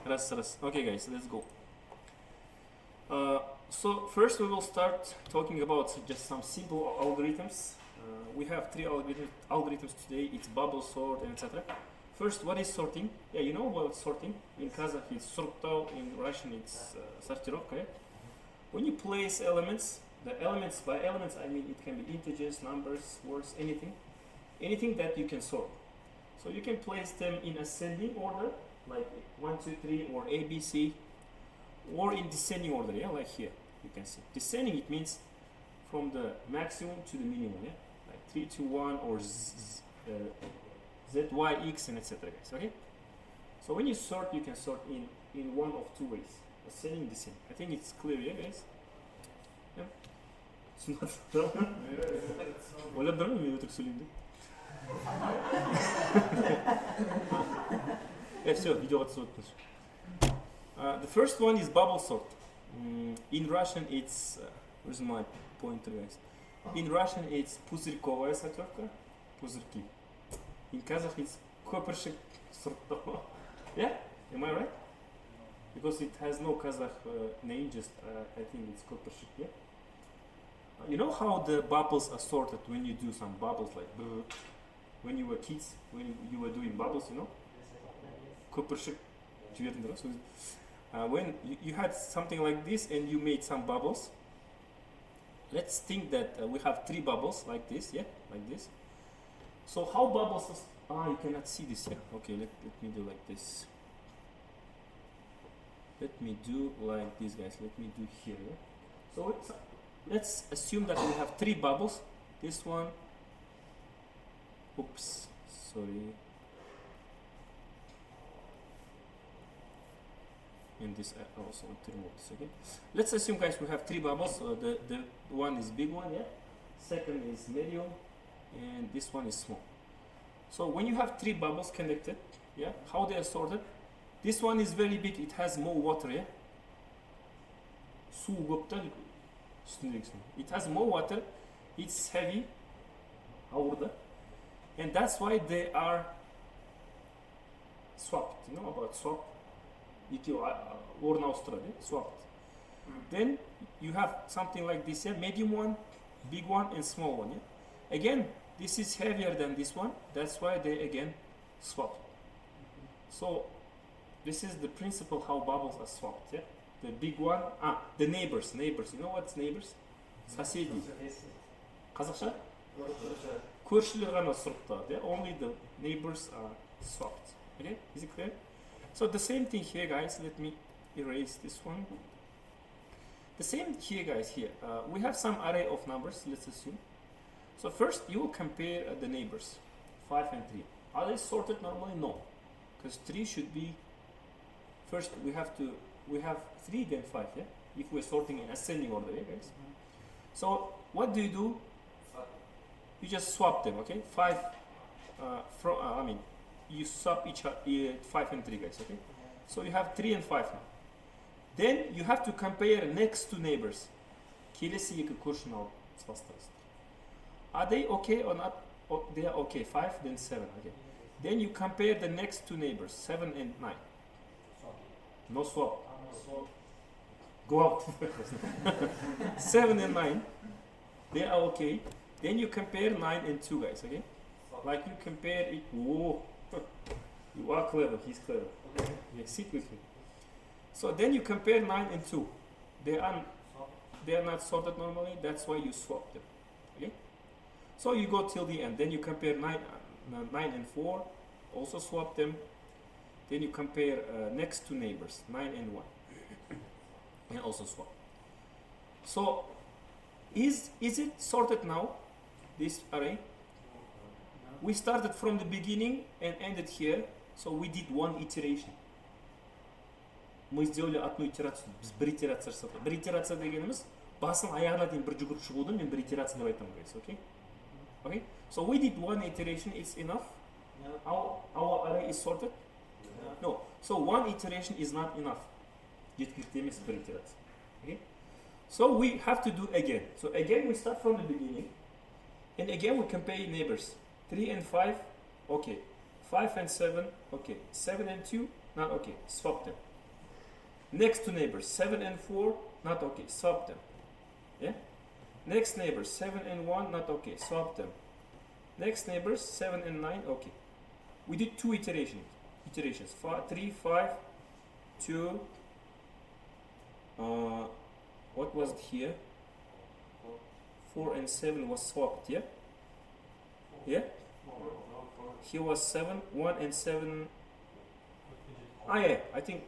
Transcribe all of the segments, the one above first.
Okay, guys, let's go. So first we will start talking about just some simple algorithms. We have three algorithms today. It's bubble sort and etc. First, what is sorting? Yeah, you know about sorting. In Kazakh it's sortao, in Russian it's sortirovka. When you place elements, the elements, by elements I mean it can be integers, numbers, words, anything that you can sort. So you can place them in ascending order, like 1, 2, 3, or A, B, C, or in descending order, yeah, like here, you can see. Descending, it means from the maximum to the minimum, yeah, like 3, 2, 1, or Z, Y, X, and etc. guys, okay? So when you sort, you can sort in one of two ways, ascending, descending. I think it's clear, yeah, guys? Yeah? It's not. Ойлап тұрмын мен өтірік сөйлеймін деп. Все, видеоға түсіп өттіңіз. The first one is bubble sort. In Russian it's where's my pointer, guys? In Russian it's пузырьковая сортировка, пузырьки. In Kazakh it's көпіршік сорттау. Yeah? Am I right? Because it has no Kazakh name, just I think it's көпіршік, yeah? You know how the bubbles are sorted when you do some bubbles, like when you were kids, when you were doing bubbles, you know? Көпіршік жібердіңдер ғой сөзді. When you had something like this and you made some bubbles, let's think that we have 3 bubbles like this, yeah, like this. So how bubbles you cannot see this, yeah. Okay, let me do like this. Let me do like this, guys. Let me do here, yeah? So let's assume that we have 3 bubbles. This one, oops, sorry. And this I also want to remove this, okay? Let's assume, guys, we have 3 bubbles. The one is big one, yeah? Second is medium, and this one is small. So when you have 3 bubbles connected, yeah, how they are sorted? This one is very big, it has more water, yeah? It has more water, it's heavy, and that's why they are swapped. You know about swap? Swapped. Then you have something like this, yeah? Medium one, big one, and small one, yeah? Again, this is heavier than this one, that's why they again swapped. So this is the principle how bubbles are swapped, yeah? The big one, the neighbors, you know what's neighbors? Соседи. Қазақша? Көршілер ғана сұрыптады, yeah? Only the neighbors are swapped. Okay, is it clear? So the same thing here, guys. Let me erase this one. The same here, guys. Here we have some array of numbers. Let's assume. So first you will compare the neighbors, 5 and 3. Are they sorted normally? No, because 3 should be first. We have 3 then 5. Yeah, if we're sorting in ascending order, yeah, guys. So what do? You just swap them. Okay, 5 from you swap each 5 and 3, guys, okay? So you have 3 and 5 now. Then you have to compare next to neighbors. Are they okay or not? They are okay, 5, then 7, okay. Then you compare the next two neighbors, 7 and 9. No swap. Go out. 7 and 9, they are okay. Then you compare 9 and 2, guys, okay? Like you compare it, whoa. You are clever, he's clever. Okay. Yeah, sit with me. So then you compare 9 and 2. They are not sorted normally, that's why you swap them. Okay? So you go till the end. Then you compare 9 and 4, also swap them. Then you compare next to neighbors, 9 and 1, and also swap. So is it sorted now, this array? We started from the beginning and ended here, so we did one iteration. Мы сделали одну итерацию, біз бір итерация жасадық. Бір итерация дегеніміз басын аяғына дейін бір жүгіріп шығуды мен бір итерация деп айтамын, guys, okay? Okay? So we did one iteration, it's enough. Our array is sorted? No. So one iteration is not enough. Жеткілікті емес бір итерация. Okay? So we have to do again. So again we start from the beginning, and again we compare neighbors. 3 and 5, okay. 5 and 7, okay. 7 and 2, not okay. Swap them. Next two neighbors, 7 and 4, not okay, swap them. Yeah? Next neighbors, 7 and 1, not okay, swap them. Next neighbors, 7 and 9, okay. We did two iterations. 3, 5, 2, what was it here? 4 and 7 was swapped, yeah? Yeah? Here was 7, 1 and 7. Ah, yeah, I think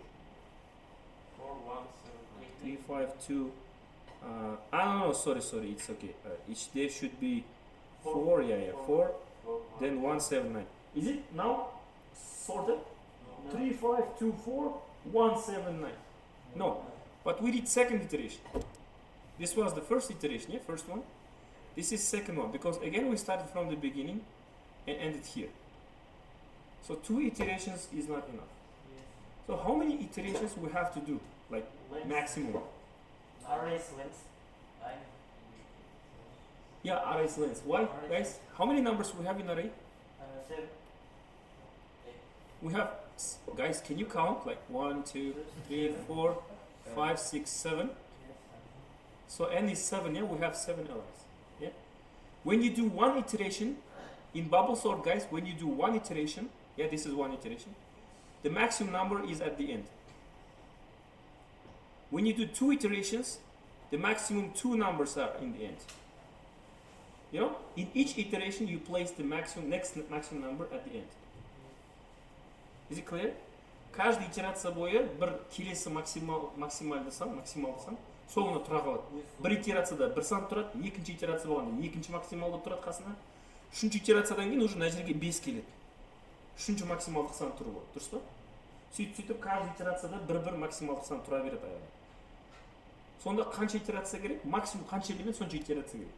3, 5, 2. No, sorry, it's okay. Each day should be 4, 4, then 1, 7, 9. Is it now sorted? 3, 5, 2, 4, 1, 7, 9. No, but we did second iteration. This was the first iteration, yeah, first one. This is second one, because again we started from the beginning and ended here. So 2 iterations is not enough. So how many iterations we have to do? Like maximum? Array's length. Yeah, array's length. Why, guys? How many numbers we have in array? 7. We have, guys, can you count? Like 1, 2, 3, 4, 5, 6, 7. So n is 7, yeah? We have 7 arrays. Yeah? When you do one iteration, in bubble sort, guys, when you do one iteration, yeah, this is one iteration, the maximum number is at the end. When you do 2 iterations, the maximum 2 numbers are in the end. You know, in each iteration you place the next maximum number at the end. Is it clear? Каждый итерация бойы бір келесі максималды сан, соңына тұра қалады. Бір итерацияда бір сан тұрады, екінші итерация болғанда екінші максималды тұрады қасына. Үшінші итерациядан кейін уже мына жерге 5 келеді. Үшінші максималдық сан тұру болады, дұрыс па? Сөйтіп каждый итерацияда бір максималдық сан тұра береді аяғында. Сонда қанша итерация керек? Максимум қанша элемент, сонша итерация керек.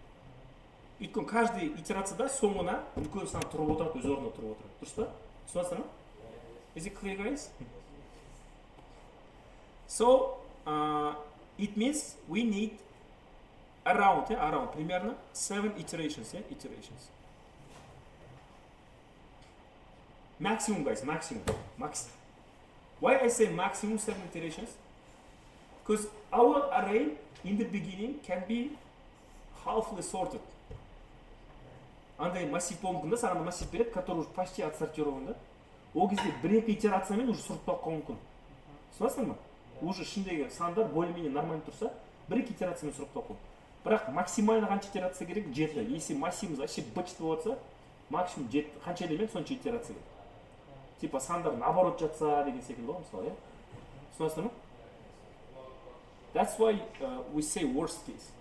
Өйткені каждый итерацияда соңына үлкен сан тұрып отырады, өз орнына тұрып отырады. Дұрыс па? Түсінесіздер ма? Is it clear, guys? So it means we need around примерно 7 iterations, yeah? Iterations. Maximum, guys, maximum. Why I say maximum 7 iterations? Because our array in the beginning can be halfly sorted. Андай массив болуы мүмкін да, саған массив береді, который уже почти отсортирован да. Ол кезде бір-екі итерациямен уже сұрыптап қалуы мүмкін. Түсінесіңдер ма? Уже ішіндегі сандар более-менее нормально тұрса, бір-екі итерациямен сұрыптап қалуы. Бірақ максимально қанша итерация керек? 7. Если массивіміз вообще бычт болса, максимум 7. Қанша элемент, сонша итерация керек. Типа сандар наоборот жатса деген секілді ғой, мысалы, иә? Түсінесіңдер ма? That's why we say worst case.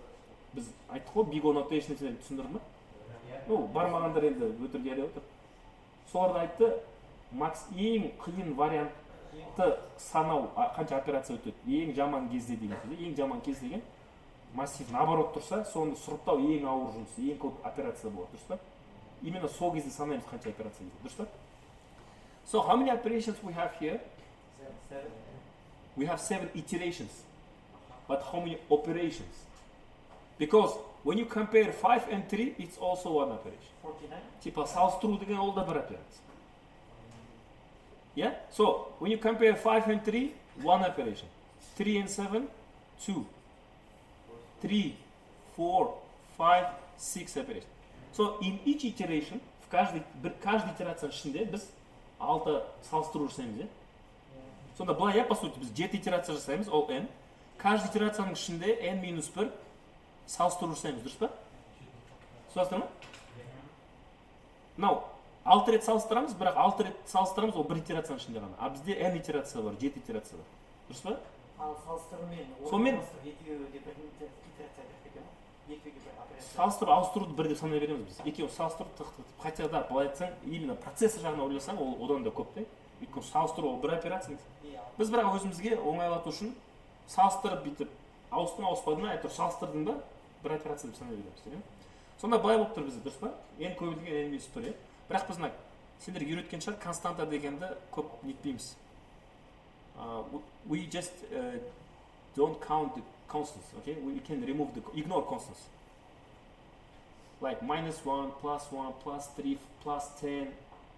Біз айттық қой, big annotation түсіндірді ма? Ну, бармағандар енді өтірге әлі отыр. Соларда айтты, ең қиын вариантты санау қанша операция өтеді, ең жаман кезде деген сөз. Ең жаман кез деген массив наоборот тұрса, соны сұрыптау ең ауыр жұмыс, ең көп операция болады, дұрыс па? Именно сол кезде санаймыз қанша операция дейді, дұрыс па? So how many operations we have here? 7. We have 7 iterations. But how many operations? Because when you compare 5 and 3, it's also one operation. 49. Типа салыстыру деген ол да бір операция. Yeah? So when you compare 5 and 3, one operation. 3 and 7, 2. 3, 4, 5, 6 operation. So in each iteration, в каждой итерацияның ішінде біз 6 салыстыру жасаймыз, иә? Сонда былай, иә, по сути, біз 7 итерация жасаймыз, ол n. Каждый итерацияның ішінде n-1 салыстыру жасаймыз, дұрыс па? Түсінесіздер ма? Now, 6 рет салыстырамыз, бірақ 6 рет салыстырамыз, ол бір итерацияның ішінде ғана. А бізде n итерация бар, 7 итерация бар. Дұрыс па? Ал салыстырумен салыстыру ауыстыруды бір деп санай береміз біз. Екеуін салыстыру тық-тық. Хотя да, былай айтсаң, именно процессор жағынан ойласаң, ол одан да көп та. Өйткені салыстыру ол бір операция. Біз бірақ өзімізге оңайлату үшін салыстырып бүйтіп, ауыспадың ба, әйтеуір салыстырдың ба, бір операция деп санай береміз. Сонда былай болып тұр бізде, дұрыс па? N көбейтілген n-1 тұр, иә? Бірақ біз сендерге үйреткен шығар, константа дегенді көп нетпейміз. We just don't count the constants, okay? We can ignore constants. Like -1, +1, +3, +10.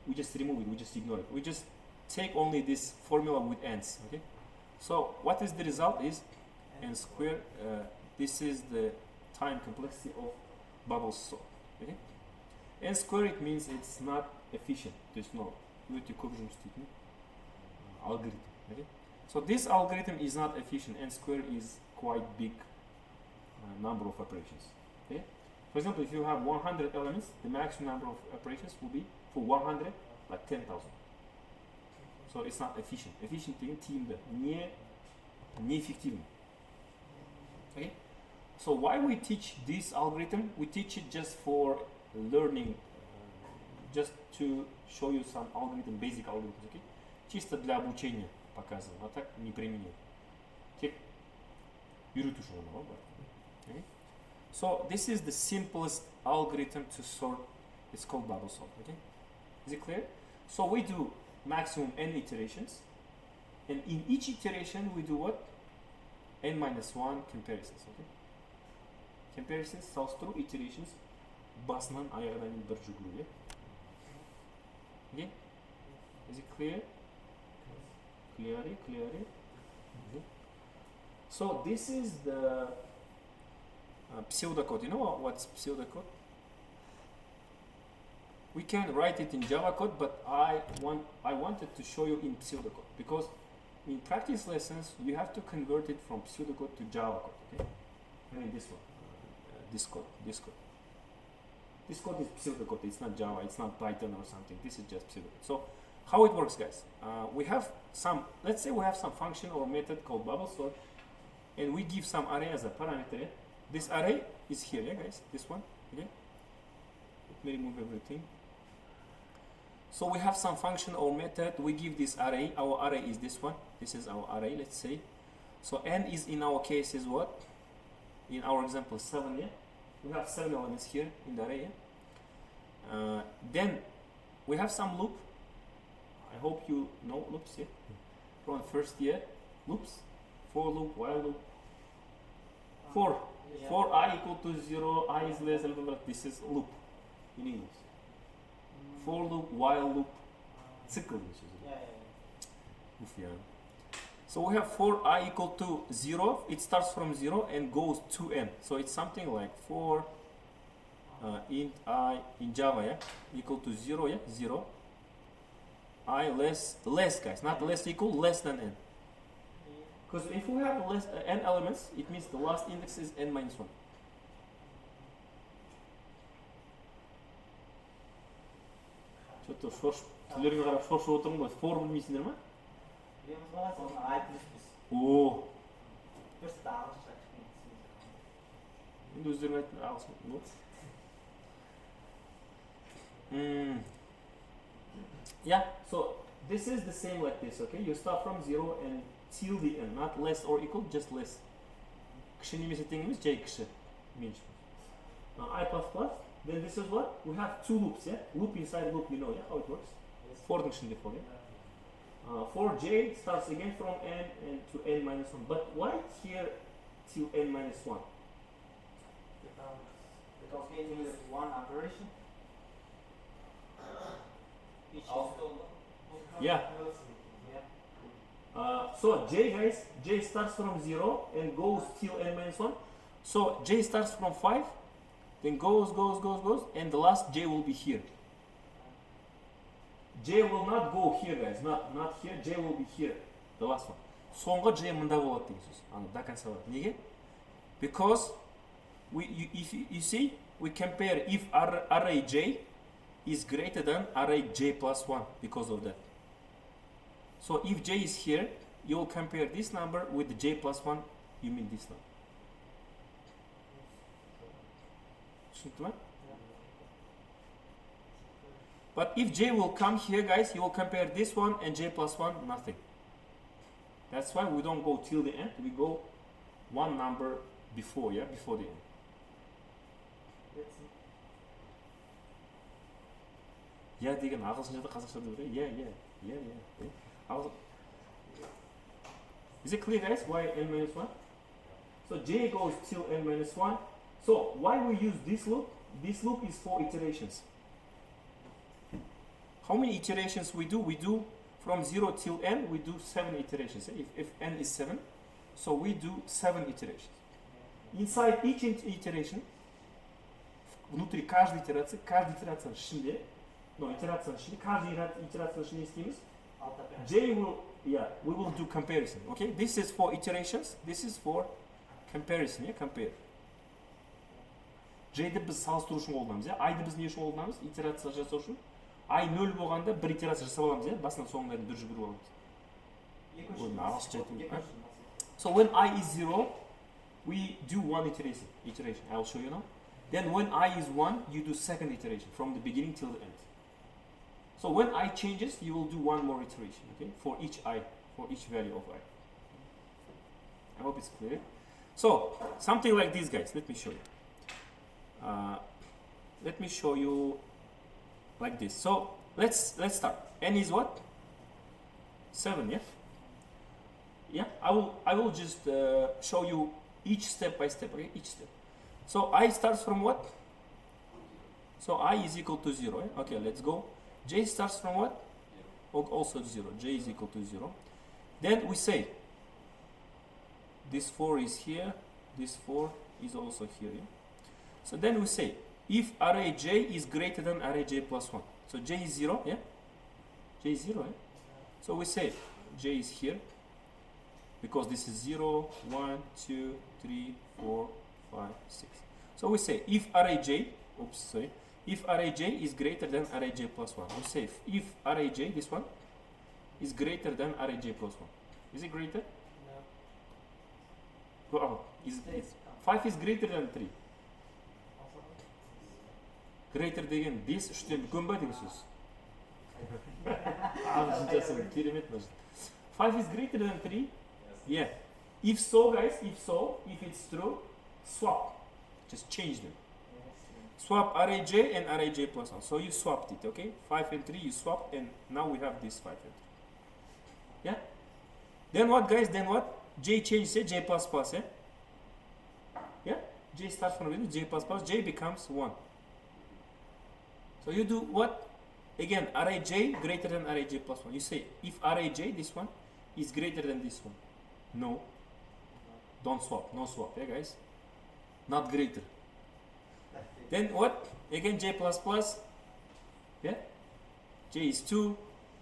We just remove it, we just ignore it. We just take only this formula with n's, okay? So what is the result is n square. This is the time complexity of bubble sort. Okay? N square it means it's not efficient. There's no algorithm. Okay? So this algorithm is not efficient. N square is quite big number of operations. Okay? For example, if you have 100 elements, the maximum number of operations will be for 100 like 10,000. So it's not efficient. Efficient деген тиімді. Не эффективно. Okay? So why we teach this algorithm? We teach it just for learning, just to show you some algorithm, basic algorithms. Okay? Чисто для обучения показываем, а так не применяем. Тек үйрету үшін ғана бар. Okay? So this is the simplest algorithm to sort. It's called bubble sort. Okay? Is it clear? So we do maximum n iterations, and in each iteration we do what? N minus 1 comparisons. Okay? Comparisons салыстыру iterations басынан аяғына дейін бір жүгіру. Yeah? Okay? Is it clear? Clearly? Okay. So this is the pseudocode. You know what's pseudocode? We can write it in Java code, but I wanted to show you in pseudocode, because in practice lessons you have to convert it from pseudocode to Java code. Okay? I mean this one, this code. This code is pseudocode. It's not Java. It's not Python or something. This is just pseudocode. So how it works, guys? We have some. Let's say we have some function or method called bubble sort, and we give some array as a parameter. Yeah? This array is here, yeah, guys. This one. Okay. Let me remove everything. So we have some function or method. We give this array. Our array is this one. This is our array. Let's say. So n is in our case is what? In our example 7. Yeah. We have 7 elements here in the array. Yeah? Then we have some loop. I hope you know loops. Yeah. From first year, loops. For loop, while loop. For I equal to 0, I is less than blah. This is loop in English. For loop, while loop, cycle. Yeah. So we have for I equal to 0. It starts from 0 and goes to n. So it's something like for int I in Java, yeah, equal to 0, yeah, 0. I less guys, not less equal, less than n. Because if we have less n elements, it means the last index is n minus 1. Что-то түрлеріңе қарап шошып отырмын ғой. For білмейсіңдер ма? Білеміз ғой, соны I++. О. Просто ағылшынша кішкене түсінбей. Енді өздерің айтыңдар ағылшын. Yeah, so this is the same like this, okay? You start from 0 and till the end, not less or equal, just less. Кіші немесе тең емес, жай кіші. Меньше. I++. Then this is what? We have two loops, yeah? Loop inside loop, you know, yeah, how it works? For the for, yeah? For j starts again from n and to n minus 1. But why here till n minus 1? Because we use one operation. Yeah. So j, guys, j starts from 0 and goes till n minus 1. So j starts from 5, then goes, and the last j will be here. J will not go here, guys, not here, j will be here, the last one. Соңғы j мында болады деген сөз. Аны до конца болады. Неге? Because if you see, we compare if array j is greater than array j plus 1 because of that. So if j is here, you will compare this number with the j plus 1, you mean this number. But if j will come here, guys, you will compare this one and j plus 1, nothing. That's why we don't go till the end, we go one number before, yeah, before the end. Yeah, деген ағылшыншада қазақшада бір, yeah. Is it clear, guys, why n minus 1? So j goes till n minus 1. So why we use this loop? This loop is for iterations. How many iterations we do? We do from 0 till n we do 7 iterations. If n is 7, so we do 7 iterations. Inside each iteration, внутри каждой итерации ішінде, итерацияның ішінде, каждый итерацияның ішінде істейміз. We will do comparison. Okay, this is for iterations. This is for comparison. Compare. J'ді біз салыстыру үшін қолданамыз. I'ді біз не үшін қолданамыз? Итерация жасау үшін. I 0 болғанда бір итерация жасап аламыз. Басынан соңына дейін бір жүгіріп аламыз. So when I is 0, we do one iteration. I will show you now. Then when I is 1, you do second iteration from the beginning till the end. So when I changes, you will do one more iteration, okay? For each I, for each value of I. I hope it's clear. So something like this, guys. Let me show you. Let me show you like this. So let's start. N is what? 7, yeah? Yeah, I will just show you each step by step, okay? Each step. So I starts from what? So I is equal to 0, eh? Okay, let's go. J starts from what? Also 0. J is equal to 0. Then we say this 4 is here, this 4 is also here, yeah? So then we say if array J is greater than array J plus 1. So J is 0, yeah? J is 0, eh? So we say J is here because this is 0, 1, 2, 3, 4, 5, 6. So we say if array J, if array J is greater than array J plus 1. We say if array J, this one, is greater than array J plus 1. Is it greater? No. Oh, is 5 is greater than 3. Greater деген 5 3-тен үлкен ба деген сөз. Ағылшыншасы керемет мына. 5 is greater than 3? Yeah. If so, guys, if it's true, swap. Just change them. Swap array J and array J plus 1. So you swapped it, okay? 5 and 3 you swapped, and now we have this 5 and 3. Yeah? Then what, guys? Then what? J changes J plus plus, eh? Yeah? J starts from J plus plus. J becomes 1. So you do what? Again, array J greater than array J plus 1. You say if array J, this one, is greater than this one. No. Don't swap. No swap, yeah, guys? Not greater. Then what? Again J plus plus. Yeah? J is 2.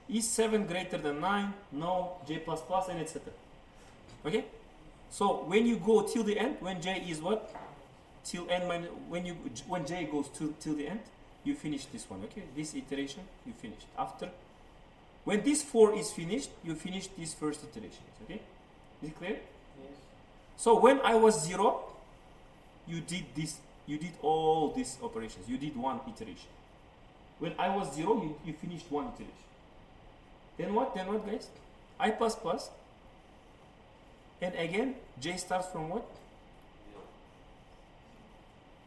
Is 7 greater than 9? No. J plus plus, and etc. Okay? So when you go till the end, when J is what? Till n minus, when J goes till the end, you finish this one, okay? This iteration, you finished. After, when this 4 is finished, you finish this first iteration, okay? Is it clear? Yes. So when I was 0, you did this, you did all these operations. You did one iteration. When I was 0, you finished one iteration. Then what, guys? I plus plus. And again, J starts from what?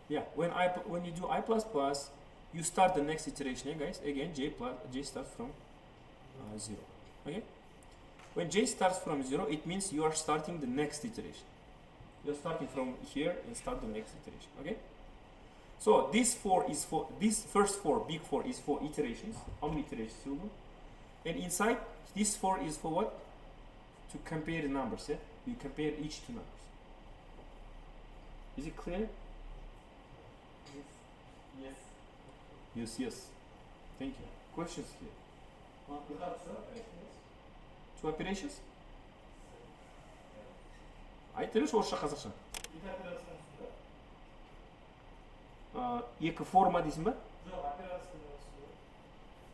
Yeah, when you do I plus plus, you start the next iteration, yeah, guys. Again, J starts from 0. Okay? When J starts from 0, it means you are starting the next iteration. You're starting from here and start the next iteration. Okay? So this 4 is for this first 4, big 4 is for iterations. How many iterations you do? And inside this 4 is for what? To compare the numbers. Yeah? You compare each two numbers. Is it clear? Yes. Yes. Thank you. Questions here? We have two operations. Two operations? Айтып берші орысша қазақша. Екі операцияның үстінде. Екі форма дейсің ба? Жоқ, операцияның үстінде.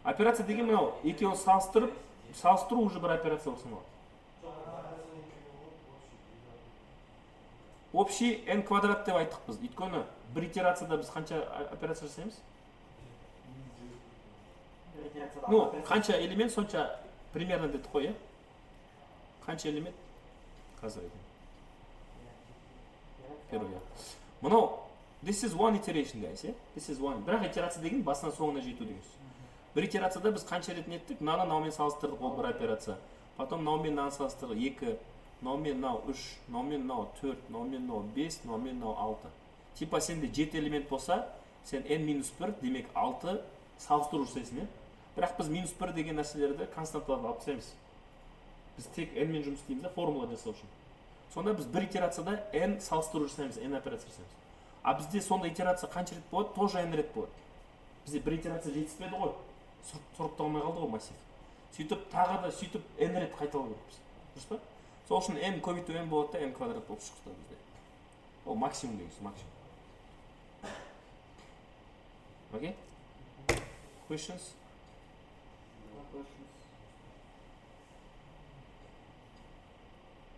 Операция деген мынау, екеуін салыстыру уже бір операция болсын ол. Жоқ, операцияның екеуі Общий n квадрат деп айттық біз. Өйткені бір итерацияда біз қанша операция жасаймыз? Ну, қанша элемент, сонша примерно дедік қой, е? Қанша элемент? Қазір айтайын. Первый. Мынау, this is one iteration, guys, yeah? This is one. Бірақ итерация деген басынан соңына жету деген сөз. Бір итерацияда біз қанша рет неттік? Мынаумен салыстырдық, ол бір операция. Потом мынаумен мынаны салыстырдық, 2, мынаумен мынау 3, мынаумен мынау 4, мынаумен мынау 5, мынаумен мынау 6. Типа сенде 7 элемент болса, сен n-1, демек 6 салыстыру жасайсың, иә? бірақ біз минус 1 деген нәрселерді константаларға алып тастаймыз. Біз тек n мен жұмыс істейміз да, формула жасау үшін. Сонда біз бір итерацияда n салыстыру жасаймыз, n операция жасаймыз. А бізде сонда итерация қанша рет болады? Тоже n рет болады. Бізде бір итерация жетіспеді ғой. Сұрыпта алмай қалды ғой массив. Сөйтіп тағы да сөйтіп n рет қайталау керекпіз. Дұрыс па? Сол үшін n көбейту n болады да n квадрат болып шықты бізде. Ол максимум дегенсіз, максимум. Okay? Questions?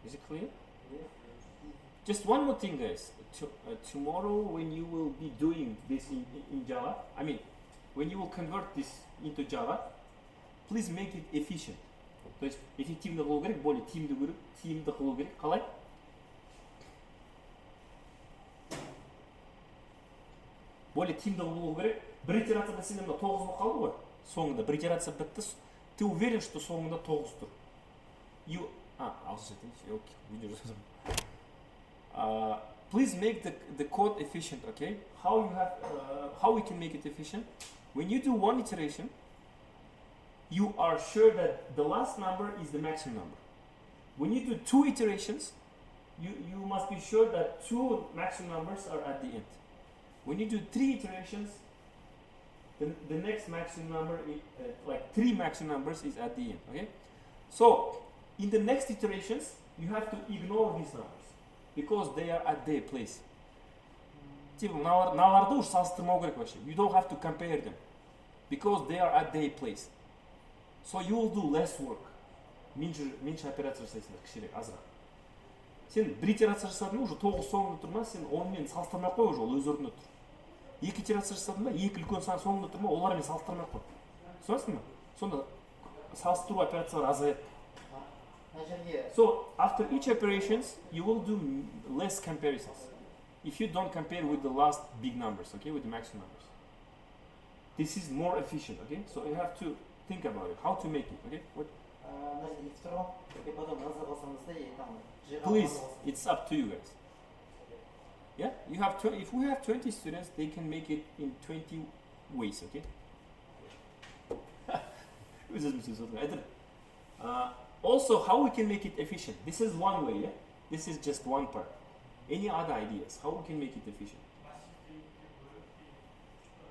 Is it clear? Just one more thing, guys. Tomorrow, when you will be doing this in Java, I mean, when you will convert this into Java, please make it efficient. То есть эффективно қылу керек, более тиімді қылу керек. Қалай? Более тиімді қылу керек. Бір итерацияда сенде мына 9 болып қалды ғой. Соңында бір итерация бітті. Ты уверен, что соңында 9 тұр. Please make the code efficient, okay? How we can make it efficient? When you do one iteration, you are sure that the last number is the maximum number. When you do 2 iterations, you must be sure that 2 maximum numbers are at the end. When you do 3 iterations, the next maximum number, like 3 maximum numbers is at the end, okay? So, in the next iterations, you have to ignore these numbers because they are at their place. Типа, мыналарды уже салыстырмау керек вообще. You don't have to compare them because they are at their place. So you will do less work. Меньше операция жасайсыңдар, кішірек, азырақ. Сен бір итерация жасадың, уже 9 соңында тұр ма, сен онымен салыстырмай қой, уже ол өз орнында тұр. 2 итерация жасадың ба, 2 үлкен сан соңында тұр ма, олармен салыстырмай қой. Түсінесің ба? Сонда салыстыру операциялары азаяды. So after each operations, you will do less comparisons. If you don't compare with the last big numbers, okay, with the maximum numbers. This is more efficient, okay? So you have to think about it, how to make it, okay? What? Please, it's up to you guys. Yeah, you have if we have 20 students, they can make it in 20 ways, okay? Also, how we can make it efficient? This is one way, yeah? This is just one part. Any other ideas? How we can make it efficient?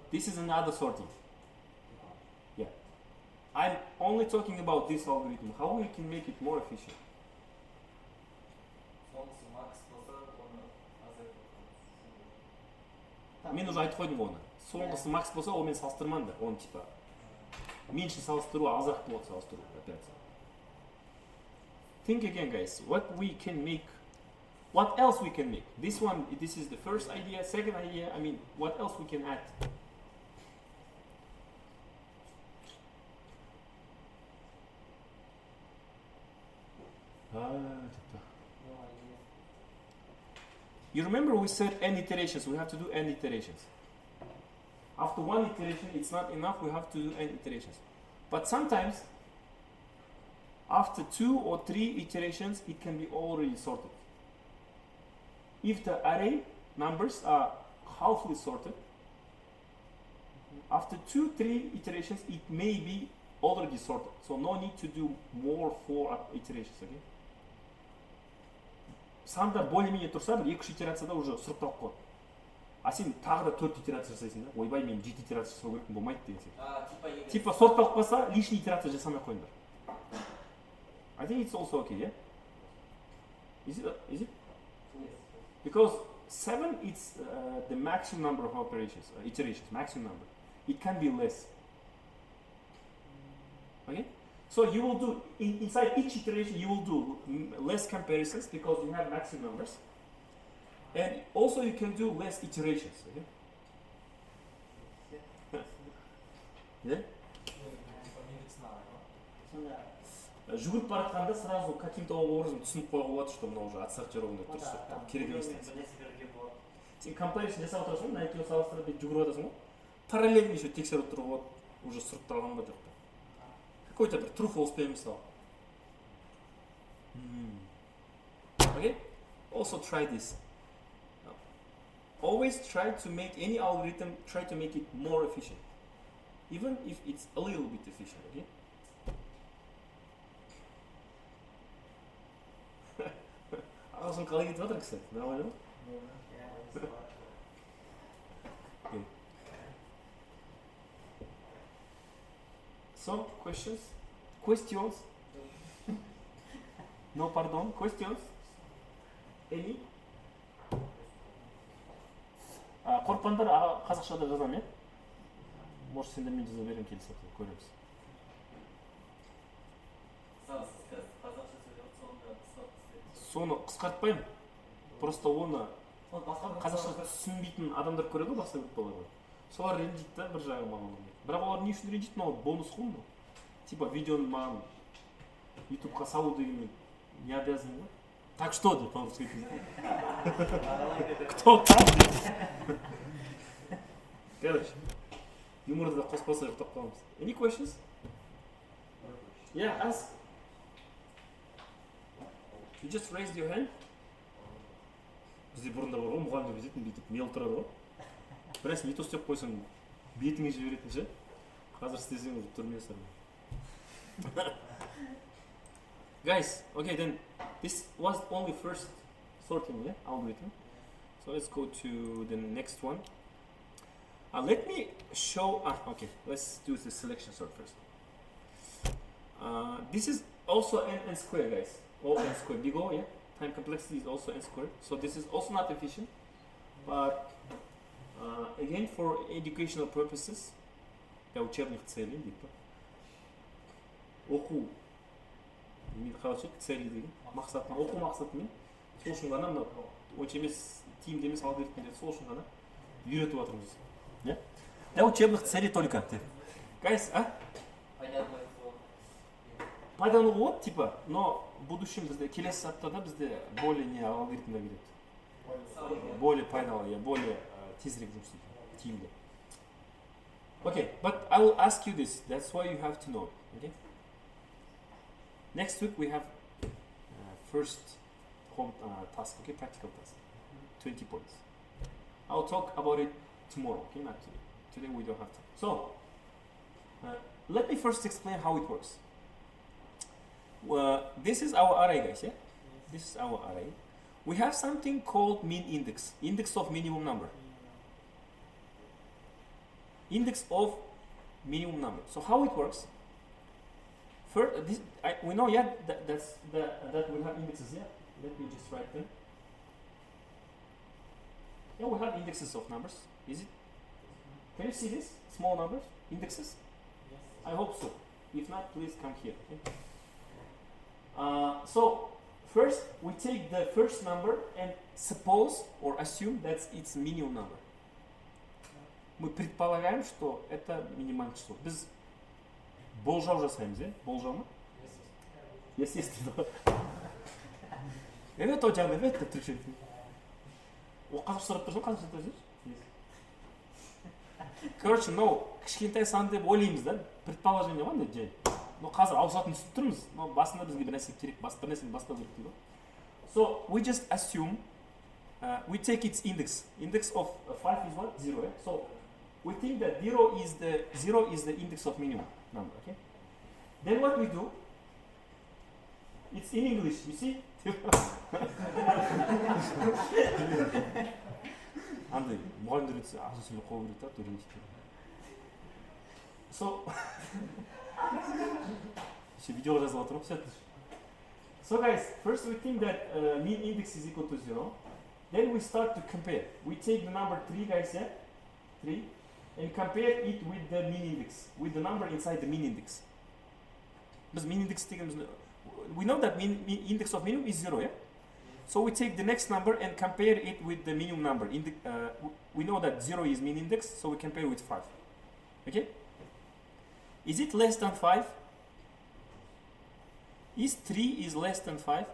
This is another sorting. Yeah. I'm only talking about this algorithm. How we can make it more efficient? Мен уже айтып қойдым оны. Соңғысы макс болса, онымен салыстырмаңдар. Оны типа меньше салыстыру, азырақ болады салыстыру операция. Think again, guys. What we can make? What else we can make? This one, this is the first idea. Second idea, I mean, what else we can add? You remember we said n iterations. We have to do n iterations. After one iteration, it's not enough. We have to do n iterations. But sometimes, after 2 or 3 iterations, it can be already sorted. If the array numbers are halfly sorted, after 2-3 iterations, it may be already sorted. So no need to do more 4 iterations, okay? Сандар более-менее тұрса, бір 2-3 итерацияда уже сұрыпталып қалады. А сен тағы да 4 итерация жасайсың да? Ойбай, мен 7 итерация жасау керек болмайды деген сияқты. Типа сұрыпталып қалса, лишний итерация жасамай қойыңдар. I think it's also okay, yeah? Is it? Yes. Because 7 is the maximum number of operations, iterations, maximum number. It can be less. Okay? So you will do, inside each iteration, you will do less comparisons because you have maximum numbers. And also you can do less iterations. Okay? Yeah? Жүгіріп бара жатқанда сразу каким-то образом түсініп қоюға болады, что мына уже отсортированный дұрыс сұрыпталып керек емес нәрсе. Сен comparison жасап отырасың, мына екеуін салыстырып бүйтіп жүгіріп жатасың ғой, параллельно еще тексеріп отыруға болады, уже сұрыпталған ба жоқ па. Какой-то бір true false пен мысалы. Okay? Also try this. Always try to make any algorithm, try to make it more efficient. even if it's a little bit efficient, okay? ағылшын қалай кетіп жатыр кісі? Нормально ма? Okay. So, questions? Questions? No, pardon. Questions? Any? Қорықпаңдар, қазақшада жазамын, иә? Может, сендер мен жаза берем келесі аптада, көреміз. Соны қысқартпаймын. Просто оны қазақша түсінбейтін адамдар көреді ғой, басқа группаларға. Солар ренжиді да бір жағы маған. Бірақ олар не үшін ренжиді? Мынау бонус қой мынау. Типа видеоны маған ютубқа салу деген не обязан ғой. Так что деп по-русски айтады. Кто там? Короче, юморды да қоспаса ұйықтап қаламыз. Any questions? Yeah, ask. You just raised your hand. Бізде бұрында бар ғой, мұғалімдер бүйтетін, бүйтіп мел тұрады ғой. Біраз не то істеп қойсаң, бетіңе жіберетін ше. Қазір істесең уже түрме сармай. Guys, okay, then this was only first sorting, yeah, algorithm. So let's go to the next one. Let me show. Okay, let's do the selection sort first. This is also n square, guys. All n square. Big O, yeah. Time complexity is also n square. So this is also not efficient, but again for educational purposes. Я учебных целей, типа. Оқу. Мен қалай цели деген мақсатына, оқу мақсатымен сол үшін ғана мынау онша емес тиімді емес алгоритмдерді сол үшін ғана үйретіп жатырмыз. Yeah? Для учебных целей только. Guys, пайдалы болады, типа, но в будущем бізде келесі аптада бізде более не алгоритмдер келеді. Более пайдалы, более тезірек жұмыс істейді, тиімді. Okay, but I will ask you this. That's why you have to know. Okay. Next week we have first home task. Okay, practical task. 20 points. I'll talk about it tomorrow. Okay, not today. Today we don't have time. So let me first explain how it works. This is our array, guys. Yeah, this is our array. We have something called min index, index of minimum number. Index of minimum number. So how it works? First, we know, yeah, that we have indexes. Yeah, let me just write them. Yeah, we have indexes of numbers. Is it? Can you see this? Small numbers, indexes. Yes. I hope so. If not, please come here. Okay? So first, we take the first number and suppose or assume that it's minimum number. Мы предполагаем, что это минимальное число. Біз болжау жасаймыз, иә? Болжау ма? Естественно. Evet hocam, evet деп Türkçe. О қазақша сұрап тұрсың, қазақша айтып жүрсің? Короче, мынау кішкентай сан деп ойлаймыз да, предположение ғой, жай. Но қазір ауысатын түсіп тұрмыз. Но басында бізге бір нәрсе керек, бір нәрсені бастау керек дейді. So we just assume we take its index. Index of 5 is what? 0, yeah? So we think that 0 is the index of minimum number, okay? Then what we do, it's in English, you see? Андай, мұғалімдер өтсе, ағылшын сөйлеп қою керек та, төренші. So, видеоға жазып отырмын, все. So guys, first we think that mean index is equal to 0. Then we start to compare. We take the number 3, guys, yeah? 3. And compare it with the mean index, with the number inside the mean index. Because mean index, we know that mean index of minimum is 0, yeah? So we take the next number and compare it with the minimum number. We know that 0 is mean index, so we compare with 5. Okay? Is it less than 5? Is 3 is less than 5?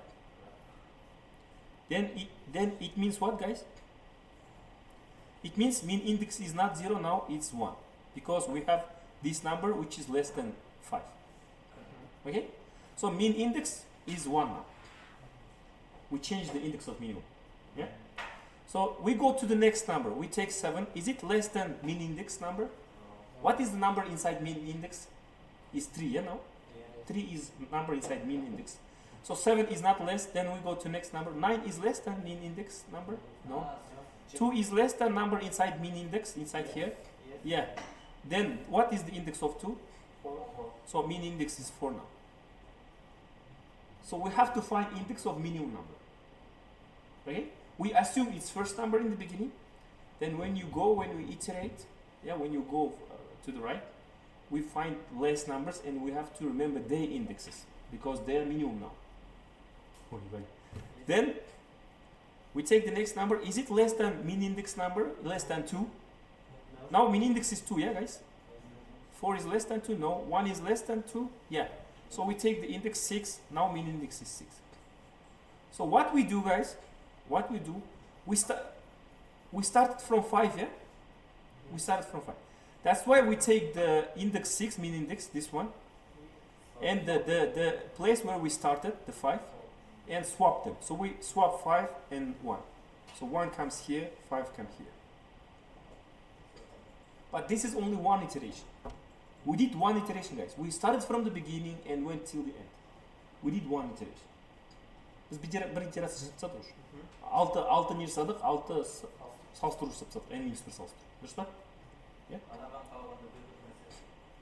Then it means what, guys? It means mean index is not 0 now, it's 1. Because we have this number which is less than 5. Okay? So mean index is 1 now. We change the index of minimum. Yeah? So we go to the next number. We take 7. Is it less than mean index number? What is the number inside mean index? Is 3, yeah, no? 3 is number inside mean index. So 7 is not less, then we go to next number. 9 is less than mean index number? No. 2 is less than number inside mean index, inside here? Yeah. Then what is the index of 2? 4. So mean index is 4 now. So we have to find index of minimum number. Okay? We assume it's first number in the beginning. Then when we iterate, yeah, when you go to the right, we find less numbers and we have to remember their indexes because they are minimum now. Then we take the next number. Is it less than mean index number? Less than 2? Now mean index is 2, yeah guys? 4 is less than 2? No. 1 is less than 2? Yeah. So we take the index 6. Now mean index is 6. So what we do, guys, we start from 5, yeah? We started from 5. That's why we take the index 6, mean index, this one, and the place where we started, the 5, and swap them. So we swap 5 and 1. So 1 comes here, 5 comes here. But this is only one iteration. We did one iteration, guys. We started from the beginning and went till the end. We did one iteration. Biz bir итерация жасап тастадық уже. 6 не жасадық, 6 салыстыру жасап тастадық, n минус 1 салыстыру. Дұрыс па? Иә?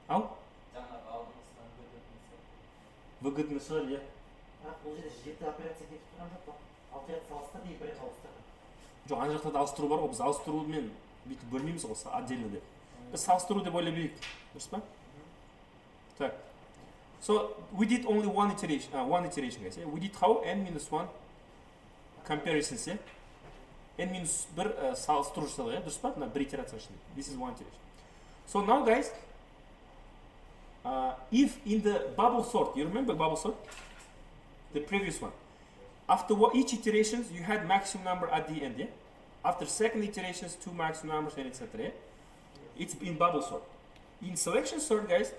Ау? Выгодный шығар, иә. Бұл жерде 7 операция кетіп тұрған жоқ па? 6 рет салыстыр дейін бір рет ауыстырды. Жоқ, ана жақта да ауыстыру бар ғой, біз ауыстырумен бүйтіп бөлмейміз ғой, отдельно деп. Біз салыстыру деп ойлап едік. Дұрыс па? Так. So we did only one iteration, guys. Yeah? We did how? N minus 1 comparisons, yeah? N minus 1 салыстыру жасадық, yeah? Дұрыс па? Мына бір итерация үшін. This is one iteration. So now, guys, if in the bubble sort, you remember bubble sort? The previous one. After each iterations, you had maximum number at the end, yeah? After second iterations, 2 maximum numbers, and etc. Yeah? It's in bubble sort. In selection sort, guys,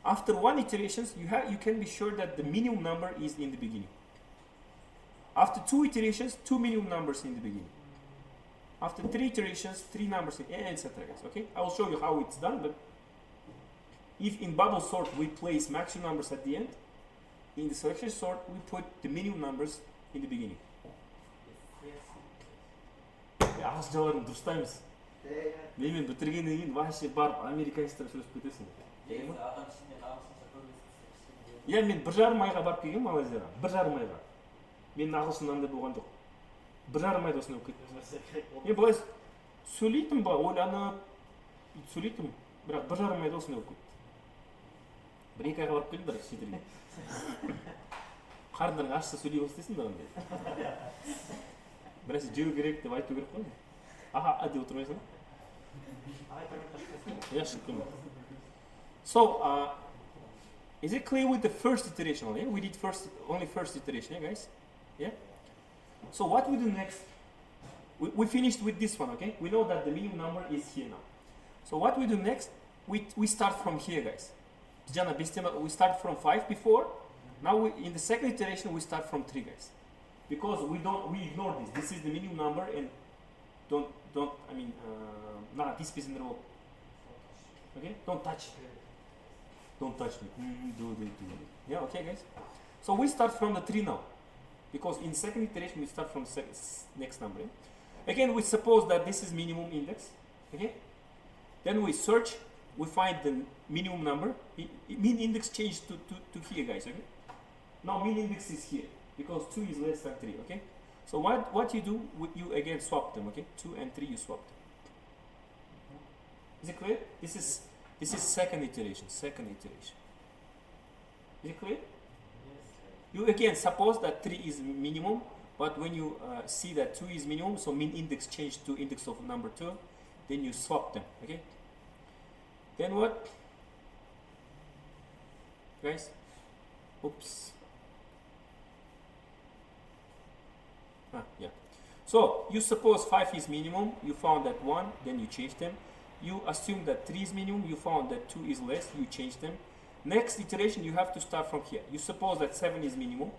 after 1 iterations, you can be sure that the minimum number is in the beginning. After 2 iterations, 2 minimum numbers in the beginning. After 3 iterations, 3 numbers, etc. Guys. Okay, I will show you how it's done. But if in bubble sort we place maximum numbers at the end, in the selection sort we put the minimum numbers in the beginning. Ағыз жауарым дұрыста емес. Менімен бітіргеннен кейін вообще барып американецтер сөйлесіп кетесің. Иә, мен 1,5 айға барып келгенмін Малайзияға. 1,5 айға. Менің ағылшын андай болған жоқ. 1,5 айда осындай болып кетті. Мен былай сөйлейтін ба, ойланып сөйлейтін, бірақ 1,5 айда осындай болып кетті. 1-2 айға барып келдім, бірақ шетелге. Қарындарың ашса сөйлей бастайсың да андай. Біресе жеу керек деп айту керек қой. Аха, деп отырмайсың. Yeah, so, is it clear with the first iteration? Yeah? We did only first iteration, yeah, guys? Yeah? So what we do next, we finished with this one, okay? We know that the minimum number is here now. So what we do next, we start from here, guys. We start from 5 before. Now in the second iteration, we start from 3, guys. Because we ignore this. This is the minimum number and this is in the row. Okay? Don't touch me. Do. Yeah, okay, guys? So we start from the 3 now. Because in second iteration, we start from the next number. Yeah? Again, we suppose that this is minimum index. Okay? Then we search, we find the minimum number. Mean index changed to here, guys. Okay? Now mean index is here. Because 2 is less than 3, okay? So what you do, you again swap them, okay? 2 and 3, you swap them. Is it clear? This is second iteration. Is it clear? You again suppose that 3 is minimum, but when you see that 2 is minimum, so mean index changed to index of number 2, then you swap them, okay? Then what? Guys? Oops. Yeah. So you suppose 5 is minimum, you found that 1, then you change them. You assume that 3 is minimum, you found that 2 is less, you change them. Next iteration, you have to start from here. You suppose that 7 is minimum,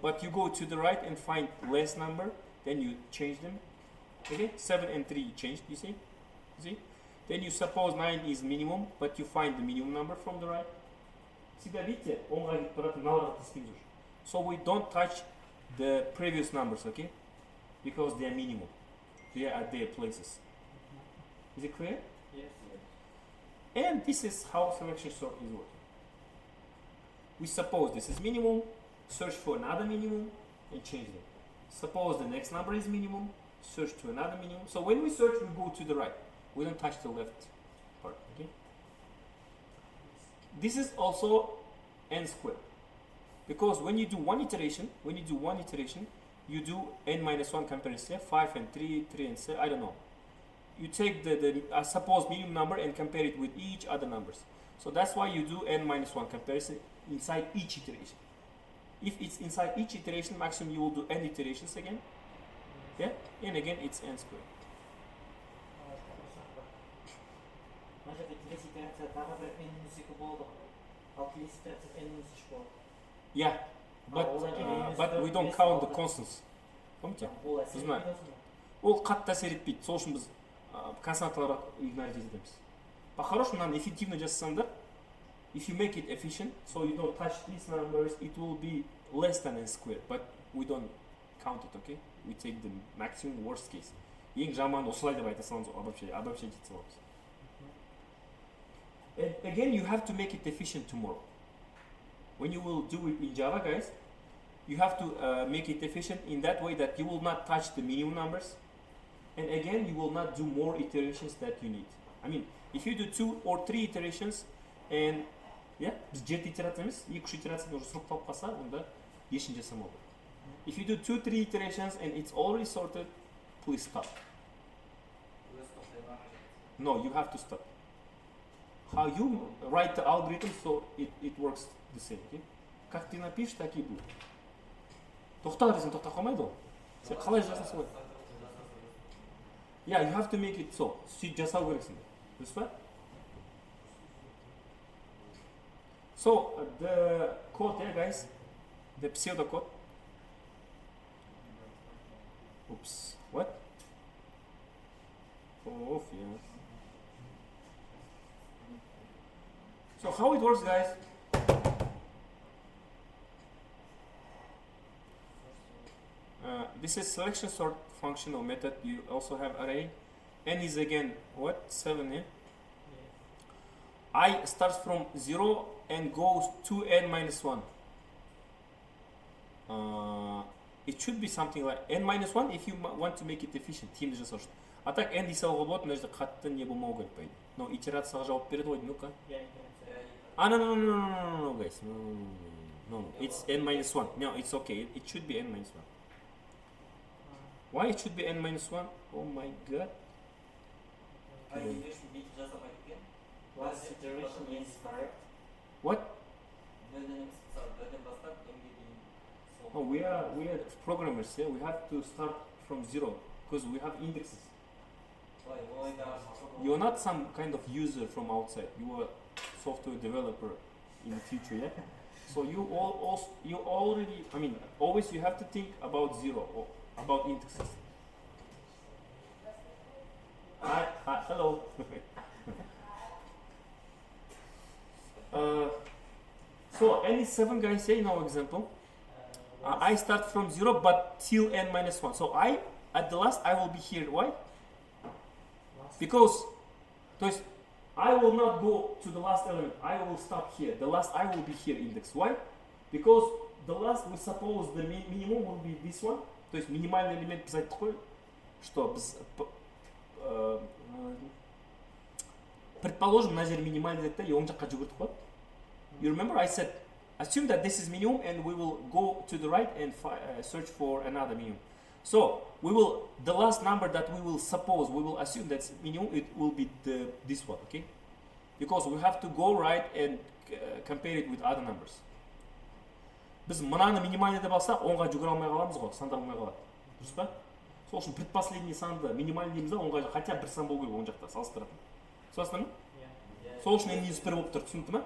but you go to the right and find less number, then you change them. Okay, 7 and 3 you changed, you see? Then you suppose 9 is minimum, but you find the minimum number from the right. Всегда видите, онға кетіп баратын мыналарға тиіспейміз уже. So we don't touch the previous numbers, okay? Because they are minimum. They are at their places. Is it clear? Yes. And this is how selection sort is working. We suppose this is minimum, search for another minimum, and change them. Suppose the next number is minimum, search to another minimum. So when we search, we go to the right. We don't touch the left part, okay? This is also n squared. Because when you do one iteration, you do n minus 1 comparison, 5 and 3, 3 and 7, I don't know. You take the suppose minimum number and compare it with each other numbers. So that's why you do n minus 1 comparison inside each iteration. If it's inside each iteration, maximum you will do n iterations again. Yeah? And again it's n squared. Мына жерде келесі итерация тағы бір n-2 болды. Ал келесі итерация n-3 болды. Yeah, but we don't count the constants. Помните? Ол әсер Знаю. етпейді ме? Ол қатты әсер етпейді. Сол үшін біз константаларға игнорить етеміз. По-хорошему, мынаны эффективно жасасаңдар, if you make it efficient, so you don't touch these numbers, it will be less than n squared, but we don't count it, okay? We take the maximum worst case. Ең жаман осылай деп айта саламыз, обобщать ете саламыз. And again, you have to make it efficient tomorrow. When you will do it in Java, guys, you have to make it efficient in that way that you will not touch the minimum numbers. And again, you will not do more iterations that you need. I mean, if you do 2 or 3 iterations, and yeah, біз 7 итерация емес, 2-3 итерацияда уже сұрыпталып қалса, онда ешін жасамау керек. If you do 2-3 iterations and it's already sorted, please stop. No, you have to stop. How you write the algorithm, so it works the same, okay? Как ты напишешь, так и будет. Тоқта десең тоқта қалмайды ол. Сен қалай жасасың солай. Yeah, you have to make it so. Сөйтіп жасау керексің. Дұрыс па? So, the code here, guys, the pseudocode. Oops, what? Oh, yeah. So how it works, guys? This is selection sort function or method. You also have array. N is again what? 7, yeah? I starts from 0 and goes to n minus 1. It should be something like n minus 1 if you want to make it efficient. Тиімді жасау үшін. А так n дей салуға болады, мына жерде қатты не болмау керек по идее. Но итерацияға жауап береді ғой, ну-ка. No, guys. No. It's n minus 1. No, it's okay. It should be n minus 1. Why it should be n minus 1? Oh my god. Last iteration is correct. What? Oh, we are programmers, yeah? We have to start from 0 because we have indexes. You're not some kind of user from outside. You are software developer in the future, yeah? So you already, I mean, always you have to think about 0 or about indexes. Hi, hello. So n is 7, guys, say in our example. I start from 0 but till n minus 1. So at the last I will be here. Why? Because I will not go to the last element. I will stop here. The last I will be here index. Why? Because the last we suppose the minimum will be this one. То есть минимальный элемент біз айттық қой, что біз предположим мына жер минимальный деді да, оң жаққа жүгірдік қой. You remember I said assume that this is minimum and we will go to the right and search for another minimum. So the last number that we will assume that's minimum, it will be this one, okay? Because we have to go right and compare it with other numbers. Біз мынаны минимальный деп алсақ, оңға жүгіре алмай қаламыз ғой, сандар алмай қалады. Дұрыс па? Сол үшін предпоследний санды минимальный дейміз да, оңға хотя бір сан болу керек оң жақта салыстыратын. Сосын ма? Сол үшін n-1 болып тұр, түсінді ма?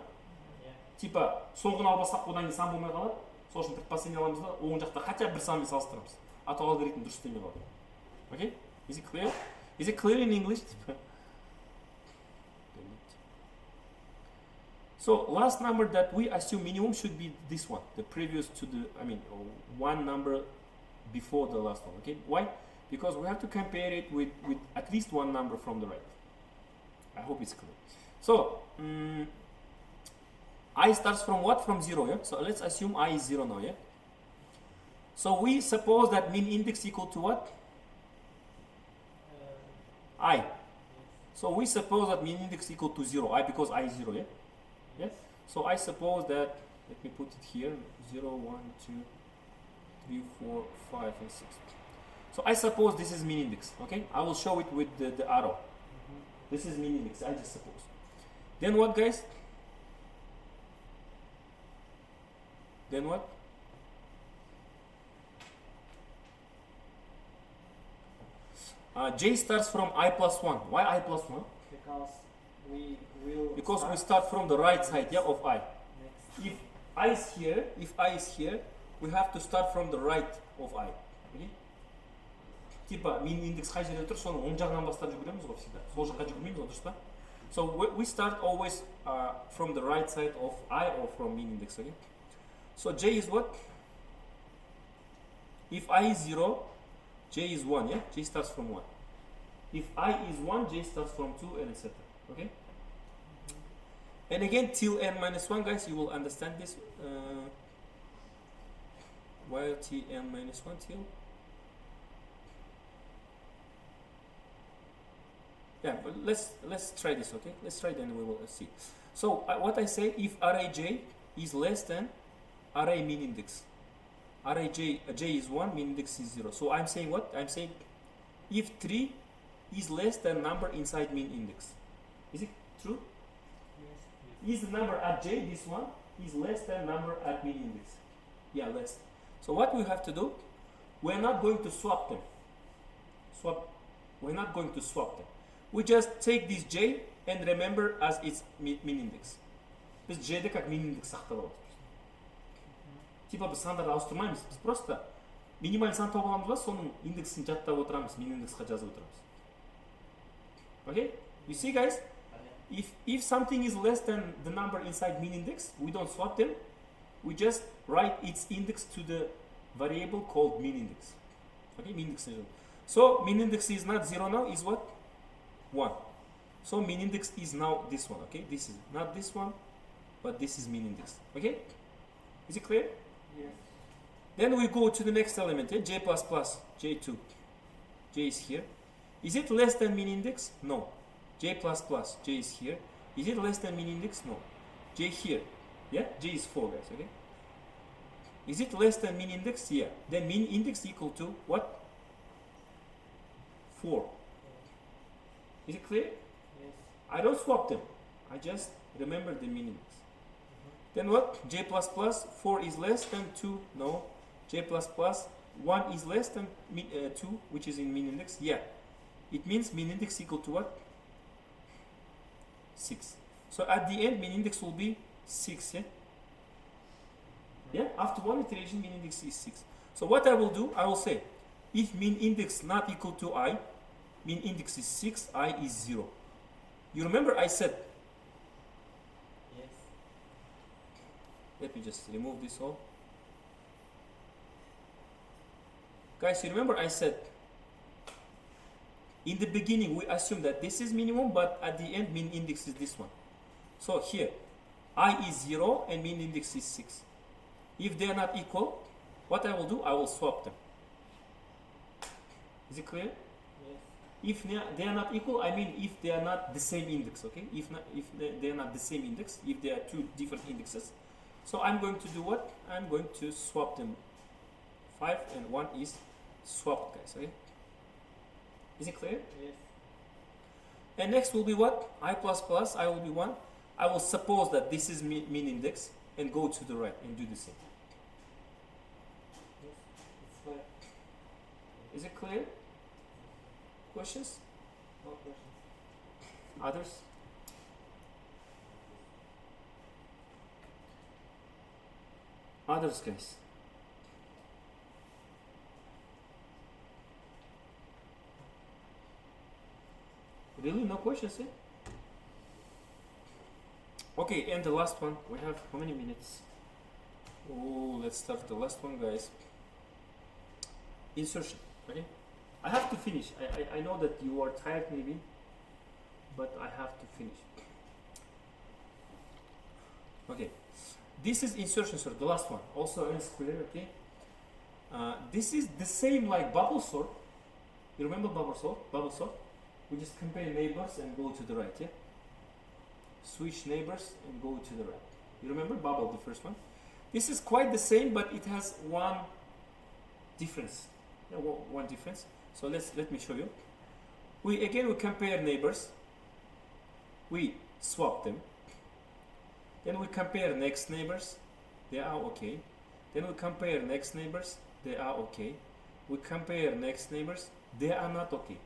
Типа соңғыны алып бассақ, одан кейін сан болмай қалады. Сол үшін предпоследний аламыз да, оң жақта хотя бір санмен салыстырамыз. Атау алгоритм дұрыс істемей қалады. Okay? Is it clear? Is it clear in English? So last number that we assume minimum should be this one, the previous to the, one number before the last one, okay? Why? Because we have to compare it with at least one number from the right. I hope it's clear. So, I starts from what? From 0, yeah? So let's assume I is 0 now, yeah? So we suppose that mean index equal to what? I. So we suppose that mean index equal to 0, I, because I is 0, yeah? Yeah? So I suppose that, let me put it here, 0, 1, 2, 3, 4, 5, and 6. So I suppose this is mean index, okay? I will show it with the arrow. This is mean index, I just suppose. Then what, guys? Then what? J starts from I plus 1. Why I plus 1? Because we will. Because we start from the right side, yeah, of I. Next. If I is here, we have to start from the right of I. Okay? Типа min индекс қай жерде тұр, соны оң жағынан бастап жүгіреміз ғой всегда. Сол жаққа жүгірмейміз ғой, дұрыс па? So we start always from the right side of I or from min index, okay? So J is what? If I is 0, J is 1, yeah? J starts from 1. If I is 1, J starts from 2, and etc. Okay? And again, till n minus 1, guys, you will understand this. While t n minus 1 till. Yeah, but let's try this, okay? Let's try, then we will see. So what I say, if array j is less than array min index, array j is 1, min index is 0. So I'm saying what? I'm saying if 3 is less than number inside min index. Is it true? Yes. Is the number at j, this one, is less than number at min index? Yeah, less. So what we have to do, we're not going to swap them. We're not going to swap them. We just take this j and remember as its min index. Biz j'de как min index сақтап аламыз. Типа біз сандарды ауыстырмаймыз, біз просто минималь сан тауып аламыз ба, соның индексін жаттап отырамыз, min индексқа жазып отырамыз. Okay? You see, guys? If something is less than the number inside min index, we don't swap them. We just write its index to the variable called min index. Okay, min index. So min index is not 0 now, is what? 1. So min index is now this one. Okay, this is not this one, but this is min index. Okay, is it clear? Yes. Then we go to the next element, j plus plus, j2. J is here. Is it less than min index? No. J plus plus, j is here. Is it less than min index? No. J here. Yeah, j is 4, guys. Okay. Is it less than min index? Yeah. Then min index equal to what? 4. Is it clear? Yes. I don't swap them. I just remember the min index. Then what? J plus plus, 4 is less than 2. No. J plus plus, 1 is less than 2, which is in min index. Yeah. It means min index equal to what? 6. So at the end, min index will be 6. Yeah? Yeah? After one iteration, min index is 6. So what I will do, I will say, if min index not equal to I, min index is 6, I is 0. You remember I said, Yes. let me just remove this all. Guys, you remember I said, in the beginning we assume that this is minimum, but at the end min index is this one. So here, I is 0 and min index is 6. If they are not equal, what I will do, I will swap them. Is it clear? Yes. If they are not equal, I mean if they are not the same index, okay? If they are not the same index, if they are two different indexes. So I'm going to do what? I'm going to swap them. 5 and 1 is swapped, guys, okay? Is it clear? Yes. And next will be what? I plus plus, I will be 1. I will suppose that this is min index and go to the right and do the same. Yes. It's clear. Is it clear? Questions? No questions. Others? Others, guys. Really? No questions, eh? Okay, and the last one. We have how many minutes? Oh, let's start the last one, guys. Insertion. Okay, I have to finish. I know that you are tired maybe, but I have to finish. Okay, this is insertion sort, the last one. Also in square. Okay, this is the same like bubble sort. You remember bubble sort? Bubble sort. We just compare neighbors and go to the right. Yeah. Switch neighbors and go to the right. You remember bubble, the first one? This is quite the same, but it has one difference. Yeah, one difference. So let me show you. We compare neighbors. We swap them. Then we compare next neighbors. They are okay. Then we compare next neighbors. They are okay. We compare next neighbors. They are not okay.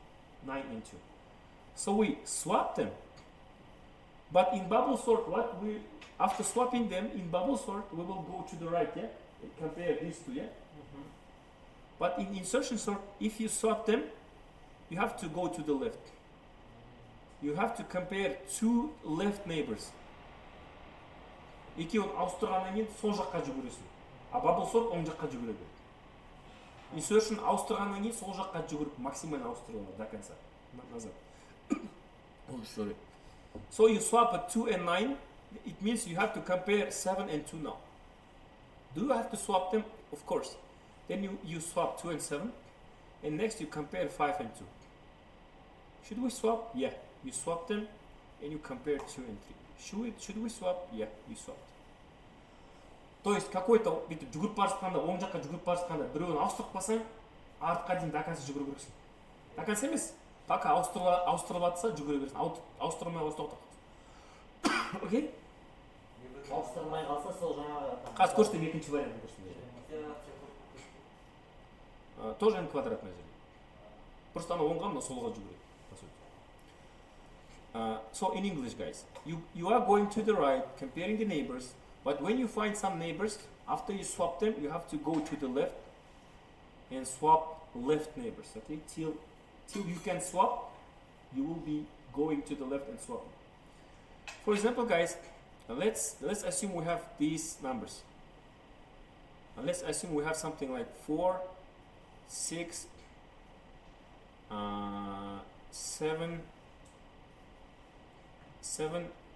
9 and 2. So we swap them. But in bubble sort, after swapping them in bubble sort, we will go to the right, yeah? And compare these two, yeah? Mm-hmm. But in insertion sort, if you swap them, you have to go to the left. You have to compare two left neighbors. Екеуін ауыстырғаннан кейін сол жаққа жүгіресің. А bubble sort оң жаққа жүгіре береді. Insertion ауыстырғаннан кейін сол жаққа жүгіріп максимально ауыстырылады до конца. Назад. Oh, sorry. So you swap a 2 and 9, it means you have to compare 7 and 2 now. Do you have to swap them? Of course. Then you swap 2 and 7, and next you compare 5 and 2. Should we swap? Yeah. You swap them, and you compare 2 and 3. Should we swap? Yeah, you swapped. То есть какой-то бүйтіп жүгіріп бара жатқанда, оң жаққа жүгіріп бара жатқанда біреуін ауыстырып қалсаң, артқа дейін до конца жүгіру керексің. До конца емес, пока ауыстырылып жатса жүгіре бересің. Ауыстырмай тоқтап қаласың. Окей? Ауыстырмай қалса сол жаңағы Қазір көрсетем екінші вариантын көрсетем. Тоже n квадратное жерде. Просто ана оңға, мына солға жүгіреді. So in English, guys, you are going to the right, comparing the neighbors, but when you find some neighbors, after you swap them, you have to go to the left and swap left neighbors, okay? Till you can swap, you will be going to the left and swap. For example, guys, let's assume we have these numbers. Let's assume we have something like 4, 6, 7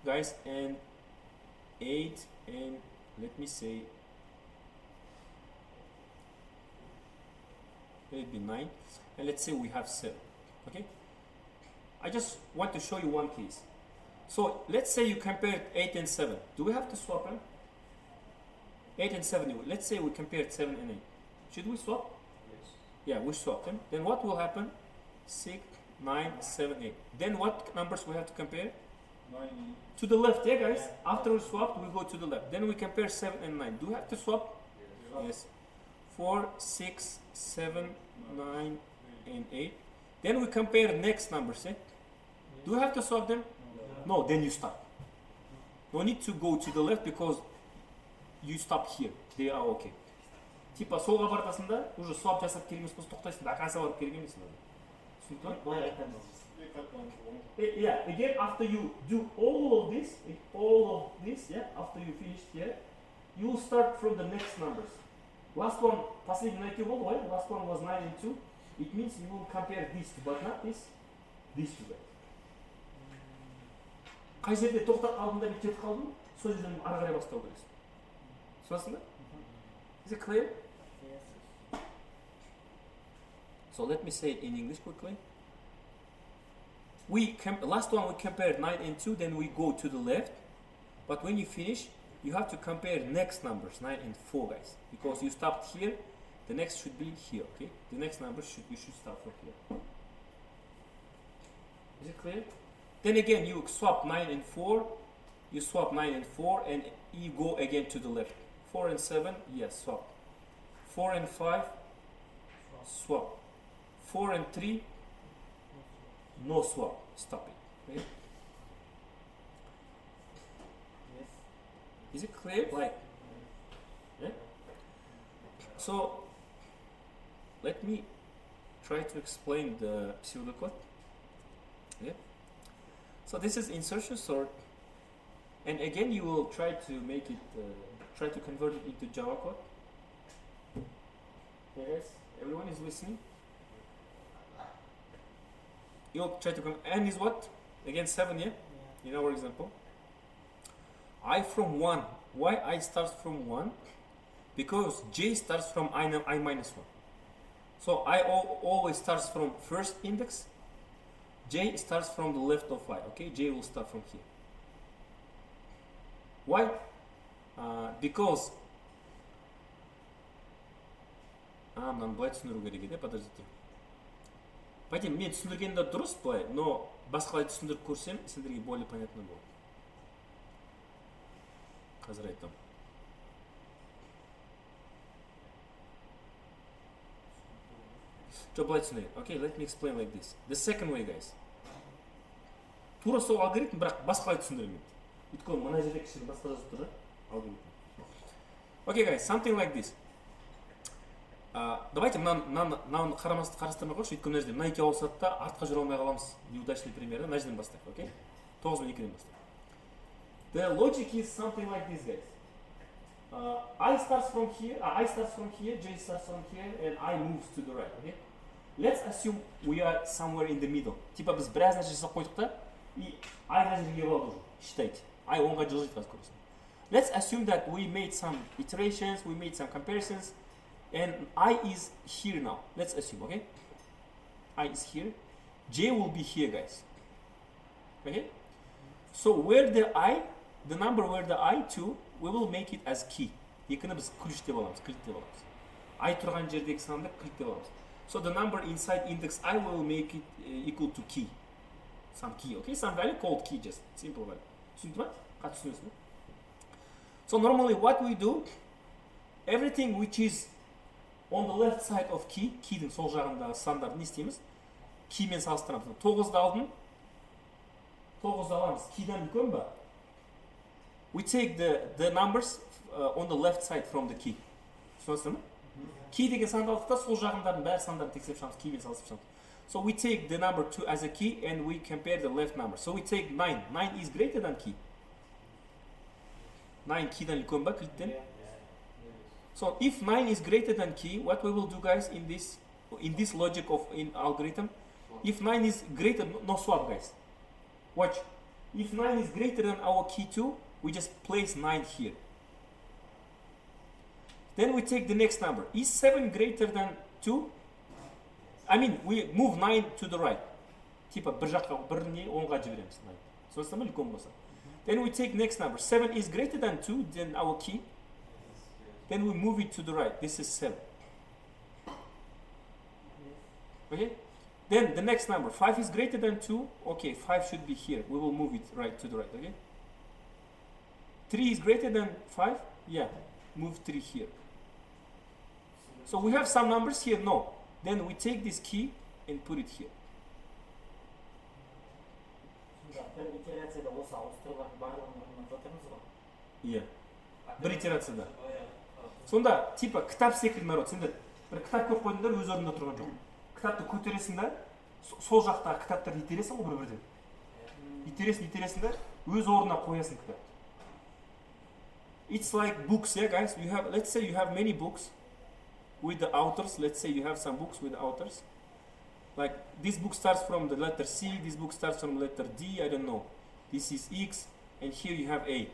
guys, and 8, and let me say maybe 9, and let's say we have 7. Okay, I just want to show you one case. So let's say you compare 8 and 7. Do we have to swap them? 8 and 7. Let's say we compared 7 and 8. Should we swap? Yes. Yeah, we swap them. Then what will happen? 6, 9, 7, 8. Then what numbers we have to compare? 9. To the left, yeah, guys. After we swap, we go to the left. Then we compare 7 and 9. Do we have to swap? Yes. 4, 6, 7, 9, and 8. Then we compare next numbers, eh? Do we have to swap them? No, then you stop. No need to go to the left because you stop here. They are okay. Типа солға бартасың да, уже swap жасап келген соң тоқтайсың, до конца барып келген емессің. Түсіндің бе? былай айтамыз. Yeah, again, after you do all of this, yeah, after you finish here, you will start from the next numbers. Last one, последний найти был, right? Last one was 9 and 2. It means you will compare these two, but not these two. Қай жерде тоқтап қалдың да кетіп қалдың, сол жерден ары қарай бастау керексің. Түсінесің ба? Is it clear? Yes. So let me say it in English quickly. Last one we compared 9 and 2, then we go to the left. But when you finish, you have to compare next numbers, 9 and 4, guys. Because you stopped here, the next should be here, okay? The next number you should start from here. Is it clear? Then again, you swap 9 and 4, you swap 9 and 4, and you go again to the left. 4 and 7, yes, swap. 4 and 5, swap. 4 and 3, no swap, stop it. Okay? Yes. Is it clear? Like, yeah? So, let me try to explain the pseudocode. Yeah? So this is insertion sort. And again, you will try to make it, try to convert it into Java code. Okay, guys, everyone is listening. You'll try to n is what? Again, 7, yeah? Yeah. In our example. I from 1. Why I starts from 1? Because j starts from I minus 1. So I always starts from first index. J starts from the left of I. Okay, j will start from here. Why? Because мынаны былай түсіндіру керек еді, подождите. Пойдем, мен түсіндіргенде дұрыс былай, но басқалай түсіндіріп көрсем, сендерге более понятно болады. Қазір айтам. Жоқ, былай түсіндірейін. Okay, let me explain like this. The second way, guys. Тура сол алгоритм, бірақ басқалай түсіндіремін. Өйткені мына жерде кішкене басқа жазып тұр, алгоритм. Okay, guys, something like this. Давайте мынаны қарастырмай қойшы, өйткені мына жерде мына екеуі ауысады да артқа жүре алмай қаламыз. Неудачный пример, мына жерден бастайық, окей? 9 мен 2-ден бастайық. The logic is something like this, guys. I starts from here, J starts from here, and I moves to the right, okay? Let's assume we are somewhere in the middle. Типа біз біраз нәрсе жасап қойдық та, и I мына жерге келіп алды уже, считайте. I 10-ға жылжиды қазір көресің. Let's assume that we made some iterations, we made some comparisons, and I is here now. Let's assume, okay? I is here. J will be here, guys. Okay? So where the number where the I to, we will make it as key. Екіні біз ключ деп аламыз, кілт деп аламыз. I тұрған жердегі санды кілт деп аламыз. So the number inside index I will make it equal to key. Some key, okay? Some value called key, just simple value. түсінді ма? Қатты түсінесің бе? So normally what we do, everything which is on the left side of key, keyдің сол жағындағы сандарды не істейміз? Keyмен салыстырамыз. 9-ды алдым, 9-ды аламыз. Keyден үлкен ба? We take the numbers on the left side from the key. Түсінесің ме? Key деген санды алдық та сол жағындардың бәр сандарын тексеріп шығамыз, keyмен салыстырып шығамыз. So we take the number 2 as a key and we compare the left number. So we take 9. 9 is greater than key. 9 keyден үлкен ба кілттен? So if 9 is greater than key, what we will do, guys, in this logic of in algorithm, if 9 is greater, no swap, guys. Watch. If 9 is greater than our key 2, we just place 9 here. Then we take the next number. Is 7 greater than 2? I mean, we move 9 to the right. Типа бір жаққа біріне 10-ға жібереміз 9. Сонысы ма үлкен болса. Then we take next number. 7 is greater than 2, then our key. Then we move it to the right. This is 7. Okay? Then the next number. 5 is greater than 2. Okay, 5 should be here. We will move it right to the right. Okay? 3 is greater than 5. Yeah. Move 3 here. So we have some numbers here. No. Then we take this key and put it here. Бір итерацияда осы ауыстырулардың барлығын орнынан жатырмыз ғой. Иә. Бір итерацияда. Сонда типа кітап секілді народ. Сендер бір кітап көп қойдыңдар, өз орнында тұрған жоқ. Кітапты көтересің да, сол жақтағы кітаптарды итересің ғой бір-бірден. Итересің да, өз орнына қоясың кітапты. It's like books, yeah, guys. Let's say you have many books with the authors. Let's say you have some books with the authors. Like this book starts from the letter C, this book starts from letter D, I don't know. This is X, and here you have A.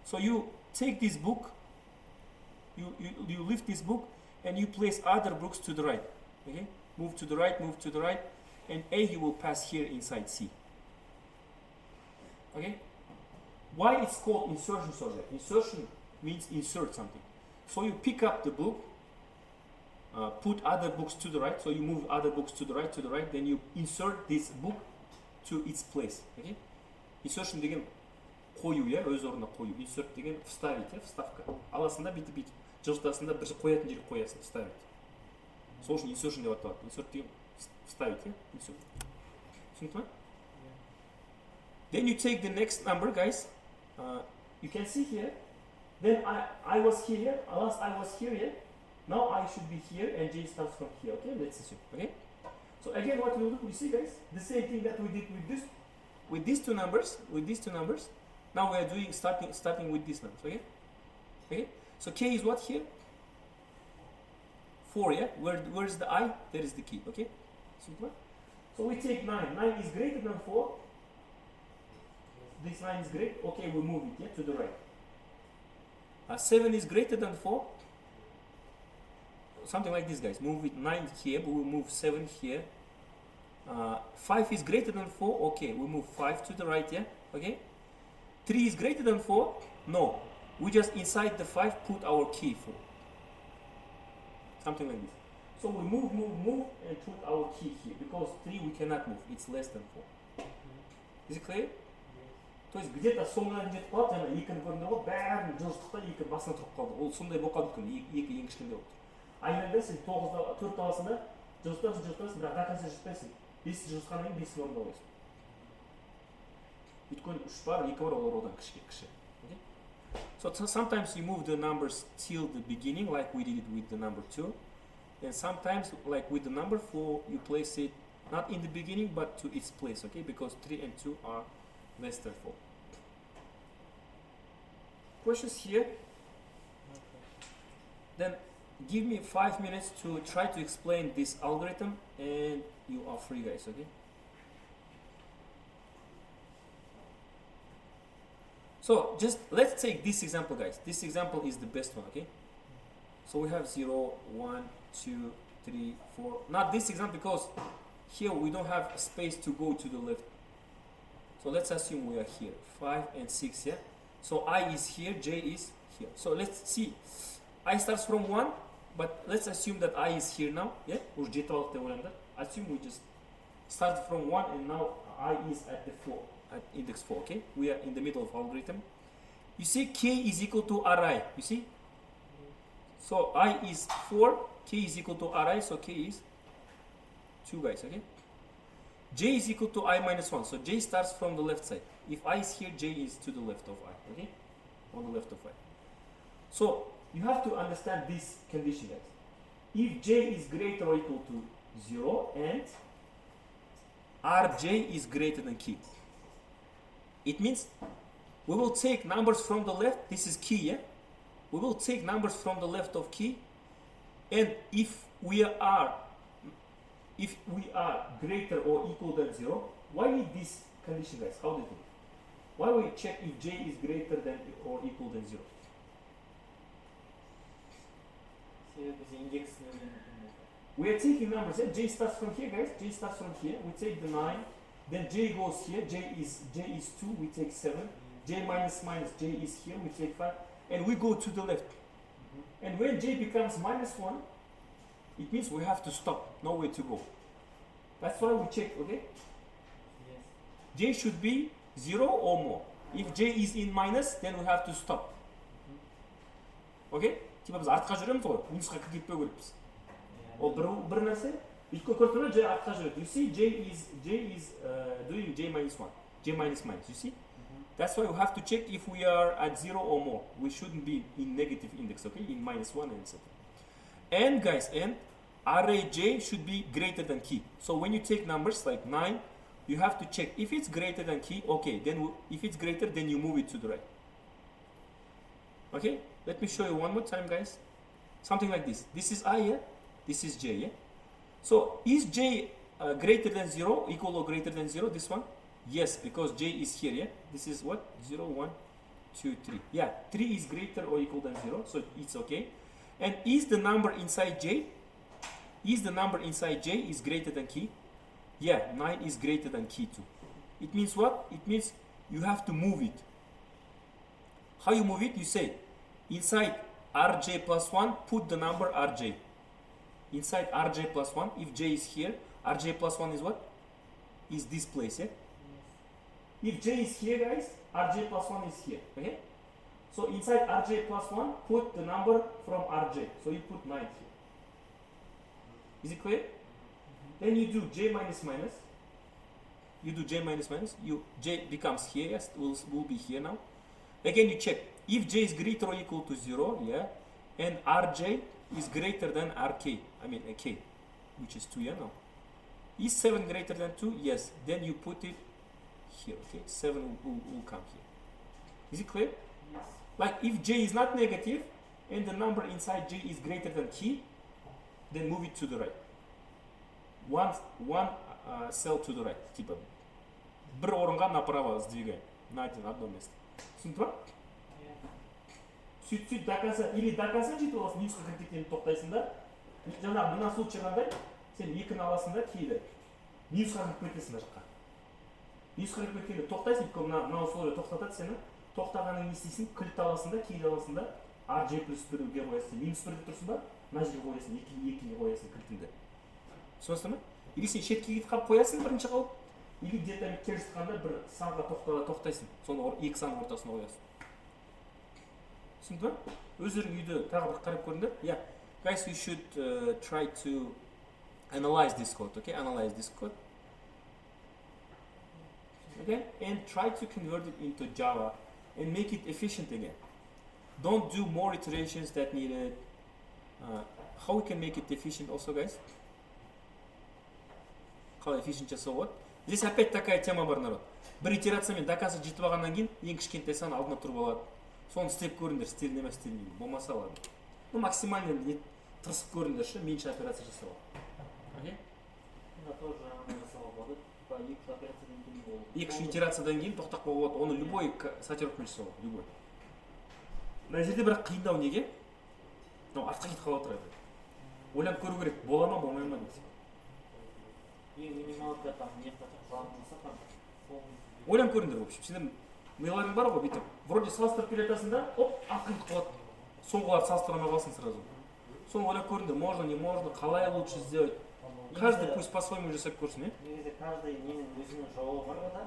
So you take this book, you lift this book, and you place other books to the right. Okay? Move to the right, and A you will pass here inside C. Okay? Why it's called insertion subject? Insertion means insert something. So you pick up the book, put other books to the right, so you move other books to the right, then you insert this book to its place. Okay? Insertion деген қою, я, өз орнына қою. Insert деген вставить, я, вставка. Аласында бүйтіп жылжытасында бір қоятын жерге қоясың, вставить. Сол үшін insertion деп аталады. Insert деген вставить, я, insert. Түсінікті ме? Then you take the next number, guys. You can see here. Then I was here, last I was here, yeah? Now I should be here and J starts from here, okay? Let's assume, okay? So again, what we'll do, you see, guys, the same thing that we did with these two numbers, Now we are doing starting with this numbers, okay? Okay? So k is what here? 4, yeah? Where is the I? There is the key, okay? So we take 9. 9 is greater than 4. This 9 is great. Okay, we move it, yeah, to the right. 7 is greater than 4. Something like this, guys. Move it 9 here, but we move 7 here. 5 is greater than 4. Okay, we move 5 to the right, yeah? Okay? 3 is greater than 4. No. We just inside the 5 put our key 4. Something like this. So we move, and put our key here. Because 3 we cannot move. It's less than 4. Is it clear? То есть где-то соңына жетіп қалады, жаңа екіні көрінді ғой, бәрін жылыстықта екі басына тұрып қалды. Ол сондай болып қалды екен, екі ең кішкентай болып тұр. Айнанда сен 4 табасында жылыстасың, бірақ до конца жылыстайсың. 5 жылысқаннан кейін 5-ін орындап аласың. Өйткені 3 бар, 2 бар, олар одан кіші. So sometimes you move the numbers till the beginning, like we did it with the number 2. And sometimes, like with the number 4, you place it not in the beginning, but to its place, okay? Because 3 and 2 are less than 4. Questions here? Then give me 5 minutes to try to explain this algorithm, and you are free, guys, okay? So just let's take this example, guys. This example is the best one, okay? So we have 0, 1, 2, 3, 4. Not this example because here we don't have space to go to the left. So let's assume we are here, 5 and 6, yeah? So I is here, J is here. So let's see. I starts from 1, but let's assume that I is here now, yeah? Assume we just start from 1 and now I is at the 4. At index 4, okay? We are in the middle of algorithm. You see k is equal to Ri, you see? So I is 4, k is equal to Ri, so k is 2, guys, okay? J is equal to I minus 1, so J starts from the left side. If I is here, J is to the left of I, okay? On the left of I. So you have to understand this condition, guys. If J is greater or equal to 0 and Rj is greater than k. It means we will take numbers from the left. This is key, yeah? We will take numbers from the left of key, and if we are greater or equal than 0, why need this condition, guys? How do you think? Why we check if j is greater than or equal than 0? We are taking numbers. Yeah? J starts from here, guys. J starts from here. We take the 9. Then j goes here, j is 2, we take 7. J minus j is here, we take 5. And we go to the left. And when j becomes minus 1, it means we have to stop, nowhere to go. That's why we check, okay? Yes. J should be 0 or more. If j is in minus, then we have to stop. Okay? Типа біз артқа жүреміз ғой, минусқа кетпеу керекпіз. Ол бір нәрсе. Because j артқа жүреді. You see, j is doing j minus 1, j minus minus. You see? That's why we have to check if we are at 0 or more. We shouldn't be in negative index, okay? In minus 1 and etc. And guys, and array j should be greater than key. So when you take numbers like 9, you have to check if it's greater than key. Okay, then if it's greater, then you move it to the right. Okay? Let me show you one more time, guys. Something like this. This is I, yeah? This is j, yeah? So is j greater than 0, equal or greater than 0, this one? Yes, because j is here, yeah? This is what? 0, 1, 2, 3. Yeah, 3 is greater or equal than 0, so it's okay. And is the number inside j? Is the number inside j is greater than key? Yeah, 9 is greater than key too. It means what? It means you have to move it. How you move it? You say, inside rj plus 1, put the number rj. Inside rj plus 1, if j is here, rj plus 1 is what? Is this place, yeah? Yes. If j is here, guys, rj plus 1 is here, okay? So inside rj plus 1, put the number from rj. So you put 9 here. Is it clear? Then you do j minus minus. You do j minus minus. J becomes here, yes, will be here now. Again, you check. If j is greater or equal to 0, yeah, and rj is greater than rk, I mean k, which is 2, yeah, now. Is 7 greater than 2? Yes. Then you put it here, okay? 7 will come here. Is it clear? Yes. Like if j is not negative and the number inside j is greater than key, then move it to the right. One cell to the right. Типа бір орынға направо сдвигаем. На одно место. Түсінді ба? Сөйт доказа, или доказа жетіп аласың, минусқа кіріп кеткенде тоқтайсың да. Жаңағы мына случай қандай? Сен екіні аласың да кейді. Минусқа кіріп кетесің мына жаққа. Минусқа кіріп кеткенде тоқтайсың, мына условие тоқтатады сені. Тоқтағаннан не істейсің? Кілт аласың да, кейді аласың да. А J плюс 1-ге қоясың. Минус 1-де тұрсың ба? Мына жерге қоясың, екіге қоясың кілтіңді. Түсінесің ба? Или сен шетке кетіп қалып қоясың бірінші қалып, или где-то келе жатқанда бір санға тоқтайсың. Соны екі санның ортасына қоясың. Түсінді ба? Өздерің үйде тағы бір қарап көріңдер. Yeah, guys, you should try to analyze this code, okay? Analyze this code. Okay? And try to convert it into Java and make it efficient again. Don't do more iterations that needed. How we can make it efficient also, guys? Қалай efficient жасау болады? Здесь опять такая тема бар, народ. Бір итерациямен доказа жетіп алғаннан кейін ең кішкентай сан алдына тұрып алады. Соны істеп көріңдер, істелін емес істелмейді. Болмаса ладно. Ну, максимально тырысып көріңдерші, менше операция жасауға. Окей? Да, тоже жасауға болады. Типа екі операциядан кейін ол. Екі итерациядан кейін тоқтап қалуға болады. Оны любой сортировкамен жасауға, любой. Мына жерде бірақ қиындау неге? Артқа кетіп қалып отырады. Ойланып көру керек, бола ма, болмай ма дейсің. Ең минималка там некоторых планмаса там. Ойланып көріңдер, в общем. Сенің миларың бар ғой, бүйтіп. Вроде салыстырып келе жатасың да, оп, ақиқат қалады. Соңғыларды салыстырамай қалсың сразу. Соны ойлап көріңдер, можно, не можно, қалай лучше сделать. Каждый пусть по-своему жасап көрсін, е? Негізі каждый ненің өзінің жауабы бар да.